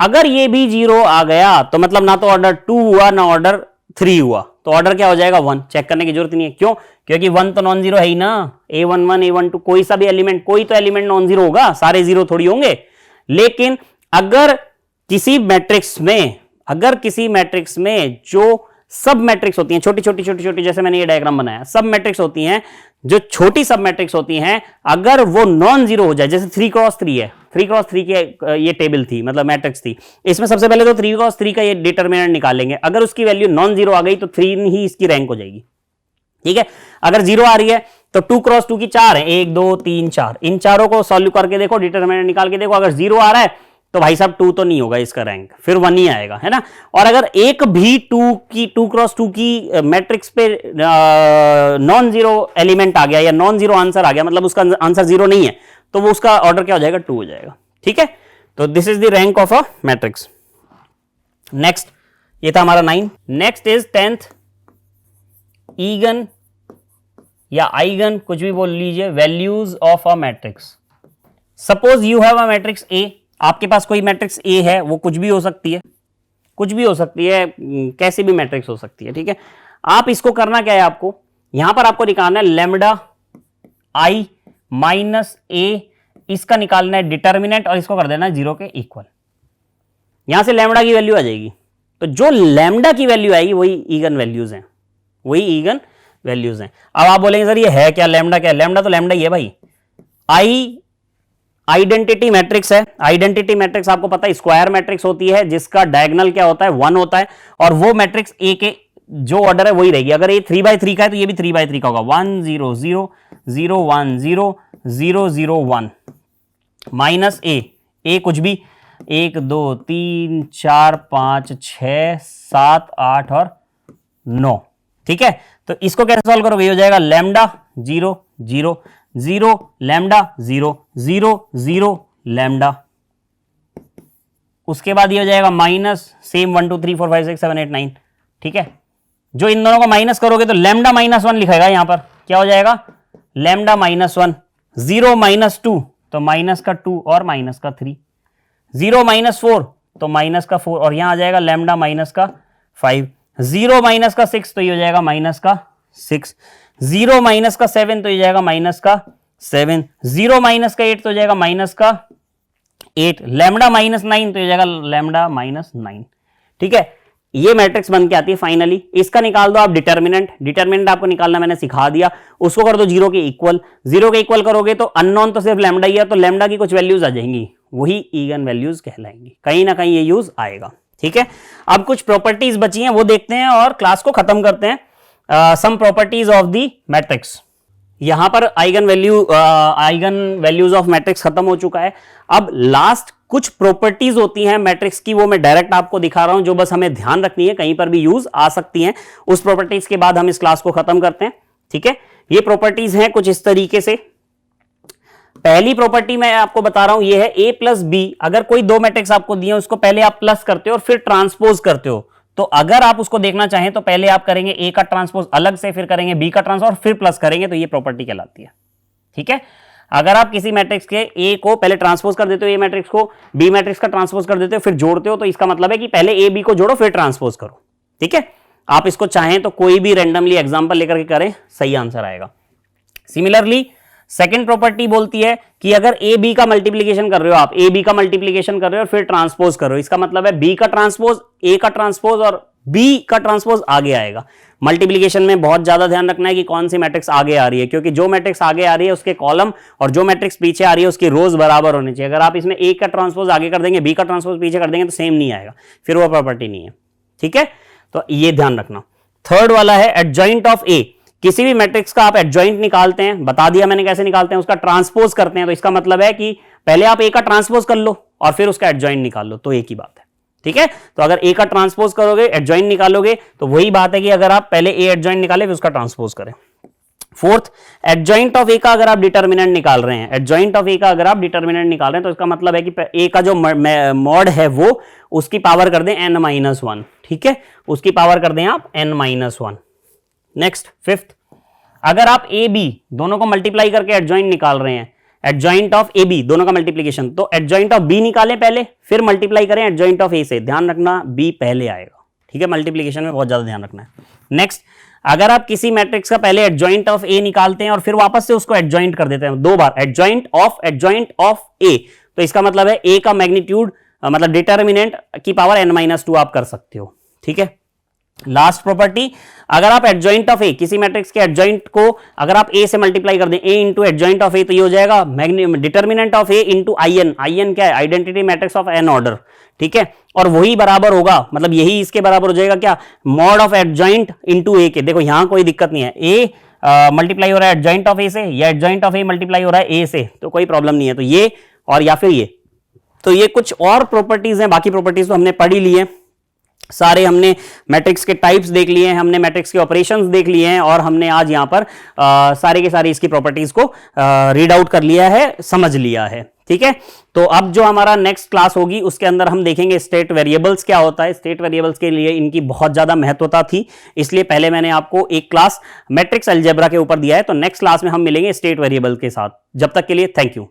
[SPEAKER 1] अगर ये भी 0 आ गया तो मतलब ना तो ऑर्डर 2 हुआ ना ऑर्डर 3 हुआ, तो ऑर्डर क्या हो जाएगा? 1। चेक करने की जरूरत नहीं है, क्यों? क्योंकि 1 तो नॉन जीरो है ही ना। A11 A12 कोई सा भी एलिमेंट, कोई तो एलिमेंट नॉन जीरो होगा, सारे जीरो थोड़ी होंगे। लेकिन अगर किसी मैट्रिक्स में जो सब मैट्रिक्स होती हैं, छोटी छोटी छोटी छोटी, जैसे मैंने ये डायग्राम बनाया, सब मैट्रिक्स होती हैं, जो छोटी सब मैट्रिक्स होती हैं, अगर वो नॉन जीरो हो जाए, जैसे 3x3 है, 3x3 की ये टेबल थी, मतलब मैट्रिक्स थी, इसमें सबसे पहले तो 3x3 का ये डिटर्मिनेंट निकालेंगे। अगर उसकी वैल्यू नॉन जीरो आ गई तो 3 ही इसकी रैंक हो जाएगी, ठीक है। अगर 0 आ रही है तो 2x2 की 4 है, 1 2 3 4, इन चारों को सॉल्व करके देखो, डिटर्मिनेंट निकाल के देखो। अगर 0 आ रहा है तो भाई साहब 2 तो नहीं होगा इसका रैंक, फिर 1 ही आएगा, है ना। और अगर एक भी 2x2 की मैट्रिक्स पे नॉन जीरो एलिमेंट आ गया या नॉन जीरो आंसर आ गया, मतलब उसका आंसर 0 नहीं है, तो वो उसका ऑर्डर क्या हो जाएगा? 2 हो जाएगा, ठीक है। तो this is the rank of a matrix. Next, ये था हमारा 9। नेक्स्ट इज 10th, ईगन या आइगन, कुछ भी बोल लीजिए, values of a matrix. Suppose you have a matrix ए, आपके पास कोई मैट्रिक्स ए है, वो कुछ भी हो सकती है, कुछ भी हो सकती है, कैसी भी मैट्रिक्स हो सकती है, ठीक है। आप इसको करना क्या है, आपको यहां पर आपको निकालना है लैम्डा आई माइनस ए, इसका निकालना है डिटर्मिनेंट, और इसको कर देना है 0 के इक्वल। यहां से लैम्डा की वैल्यू आ जाएगी, तो जो लैम्डा की वैल्यू आएगी वही ईगन वैल्यूज हैं, वही ईगन वैल्यूज हैं। अब आप बोलेंगे सर ये है क्या लैम्डा? क्या है लैम्डा? तो लैम्डा ही है भाई। आई आइडेंटिटी मैट्रिक्स है। आइडेंटिटी मैट्रिक्स आपको पता है स्क्वायर मैट्रिक्स होती है, जिसका डायगोनल क्या होता है? 1 होता है, और वो मैट्रिक्स ए के जो ऑर्डर है वही रहेगी। अगर ये 3/3 का है तो ये भी 3/3 का होगा, 1 0 0 0 1 0 0 0 1 माइनस ए कुछ भी 1 2 3 4 5 6 7 8 और 9, ठीक है। तो इसको कैसे सॉल्व करोगे? ये हो जाएगा लैम्डा 0 0 0 लैम्डा 0 0 0 लैम्डा, उसके बाद ये हो जाएगा माइनस सेम 1 2 3 4 5 6 7 8 9, ठीक है। जो इन दोनों को माइनस करोगे तो लैम्डा -1 लिखेगा, यहां पर क्या हो जाएगा? लैम्डा -1, 0 -2 तो माइनस का 2 और माइनस का 3, 0 -4 तो माइनस का 4, और यहां आ जाएगा लैम्डा माइनस का 5, 0 माइनस का 6 तो ये हो जाएगा माइनस का 6, 0 माइनस का 7 तो ये जाएगा माइनस का 7, 0 माइनस का 8 तो जाएगा माइनस का 8, लैम्डा -9 तो ये जाएगा लैम्डा -9, ठीक है। ये मैट्रिक्स बन के आती है फाइनली। इसका निकाल दो आप डिटर्मिनेंट। डिटर्मिनेंट आपको निकालना मैंने सिखा दिया, उसको कर दो 0 के इक्वल। 0 के इक्वल करोगे तो अननोन तो सिर्फ लैम्डा ही है, तो लैम्डा की कुछ वैल्यूज आ जाएंगी, वही ईगन वैल्यूज कहलाएंगी, कहीं ना कहीं ये यूज आएगा, ठीक है। अब कुछ प्रॉपर्टीज बची हैं वो देखते हैं और क्लास को खत्म करते हैं। Some properties of the matrix. यहां पर आइगन वैल्यूज ऑफ मैट्रिक्स खत्म हो चुका है। अब लास्ट कुछ प्रॉपर्टीज होती हैं मैट्रिक्स की, वो मैं डायरेक्ट आपको दिखा रहा हूं, जो बस हमें ध्यान रखनी है, कहीं पर भी यूज आ सकती हैं। उस प्रॉपर्टीज के बाद हम इस क्लास को खत्म करते हैं, ठीक है। ये प्रॉपर्टीज हैं कुछ इस तरीके से। पहली प्रॉपर्टी मैं आपको बता रहा हूं, ये है a प्लस बी। अगर कोई दो मैट्रिक्स आपको दिए, उसको पहले आप प्लस करते हो और फिर ट्रांसपोज करते हो, तो अगर आप उसको देखना चाहें तो पहले आप करेंगे a का ट्रांसपोज अलग से, फिर करेंगे b का ट्रांसपोज और फिर प्लस करेंगे, तो ये प्रॉपर्टी कहलाती है, ठीक है। अगर आप किसी मैट्रिक्स के a को पहले ट्रांसपोज कर देते हो, a मैट्रिक्स को b मैट्रिक्स का ट्रांसपोज कर देते हो, फिर जोड़ते हो, तो इसका मतलब है कि पहले a b को जोड़ो फिर ट्रांसपोज करो, ठीक है। आप इसको चाहें तो कोई भी रैंडमली एग्जांपल लेकर के करें, सही आंसर आएगा। सिमिलरली सेकंड प्रॉपर्टी बोलती है कि अगर ए बी का मल्टीप्लीकेशन कर रहे हो, आप ए बी का मल्टीप्लीकेशन कर रहे हो और फिर ट्रांसपोज कर रहे हो, इसका मतलब है बी का ट्रांसपोज, ए का ट्रांसपोज और बी का ट्रांसपोज आगे आएगा। मल्टीप्लीकेशन में बहुत ज्यादा ध्यान रखना है कि कौन सी मैट्रिक्स आगे आ रही है, क्योंकि जो मैट्रिक्स आगे आ रही है उसके कॉलम और जो मैट्रिक्स पीछे आ रही है उसकी रोज बराबर होनी चाहिए। अगर आप इसमें ए का ट्रांसपोज आगे कर देंगे, बी का ट्रांसपोज पीछे कर देंगे, तो सेम नहीं आएगा, फिर वो प्रॉपर्टी नहीं है, ठीक है। तो ये ध्यान रखना। थर्ड वाला है एडजॉइंट ऑफ ए। किसी भी मैट्रिक्स का आप एडजॉइंट निकालते हैं, बता दिया मैंने कैसे निकालते हैं, उसका ट्रांसपोज करते हैं, तो इसका मतलब है कि पहले आप ए का ट्रांसपोज कर लो और फिर उसका एडजॉइंट निकाल लो, तो एक ही बात है। ठीक है, तो अगर ए का ट्रांसपोज करोगे, एडजॉइंट निकालोगे, तो वही बात है कि अगर आप पहले ए एडजॉइंट निकाले फिर उसका ट्रांसपोज करें। फोर्थ, एडजॉइंट ऑफ ए का अगर आप डिटर्मिनेंट निकाल रहे हैं, एडजॉइंट ऑफ ए का अगर आप डिटर्मिनेंट निकाल रहे हैं, तो इसका मतलब है कि ए का जो मॉड है वो उसकी पावर कर दें n-1। ठीक है, उसकी पावर कर दें आप n-1। नेक्स्ट, फिफ्थ, अगर आप ए बी दोनों को मल्टीप्लाई करके एडजॉइंट निकाल रहे हैं, एडजॉइंट ऑफ ए बी दोनों का मल्टीप्लीकेशन, तो एडजॉइंट ऑफ बी निकालें पहले, फिर मल्टीप्लाई करें एडजॉइंट ऑफ ए से। ध्यान रखना बी पहले आएगा। ठीक है, मल्टीप्लीकेशन में बहुत ज्यादा ध्यान रखना है। नेक्स्ट, अगर आप किसी मैट्रिक्स का पहले एडजॉइंट ऑफ ए निकालते हैं और फिर वापस से उसको एडजॉइंट कर देते हैं दो बार, एडजॉइंट ऑफ ए, तो इसका मतलब है ए का मैग्नीट्यूड मतलब डिटर्मिनेंट की पावर n-2 आप कर सकते हो। ठीक है, लास्ट प्रॉपर्टी, अगर आप एडजॉइंट ऑफ ए, किसी मैट्रिक्स के एडजॉइंट को अगर आप ए से मल्टीप्लाई कर दें, A into adjoint of A, तो ये हो जाएगा determinant of A into I n क्या है, identity matrix of n order. ठीक है, और वही बराबर होगा, मतलब यही इसके बराबर हो जाएगा क्या, मॉड ऑफ एडजॉइंट इंटू ए के। देखो यहां कोई दिक्कत नहीं है, ए मल्टीप्लाई हो रहा है एडजॉइंट ऑफ ए से या एडजॉइंट ऑफ ए मल्टीप्लाई हो रहा है ए से, तो कोई प्रॉब्लम नहीं है। तो ये और या फिर ये, तो ये कुछ और प्रॉपर्टीज हैं, बाकी प्रॉपर्टीज तो हमने पढ़ ही ली है सारे। हमने मैट्रिक्स के टाइप्स देख लिए हैं, हमने मैट्रिक्स के ऑपरेशंस देख लिए हैं, और हमने आज यहां पर सारे के सारे इसकी प्रॉपर्टीज को रीड आउट कर लिया है, समझ लिया है। ठीक है, तो अब जो हमारा नेक्स्ट क्लास होगी उसके अंदर हम देखेंगे स्टेट वेरिएबल्स क्या होता है। स्टेट वेरिएबल्स के लिए इनकी बहुत ज्यादा महत्वता थी, इसलिए पहले मैंने आपको एक क्लास मैट्रिक्स अलजेब्रा के ऊपर दिया है। तो नेक्स्ट क्लास में हम मिलेंगे स्टेट वेरिएबल के साथ। जब तक के लिए थैंक यू।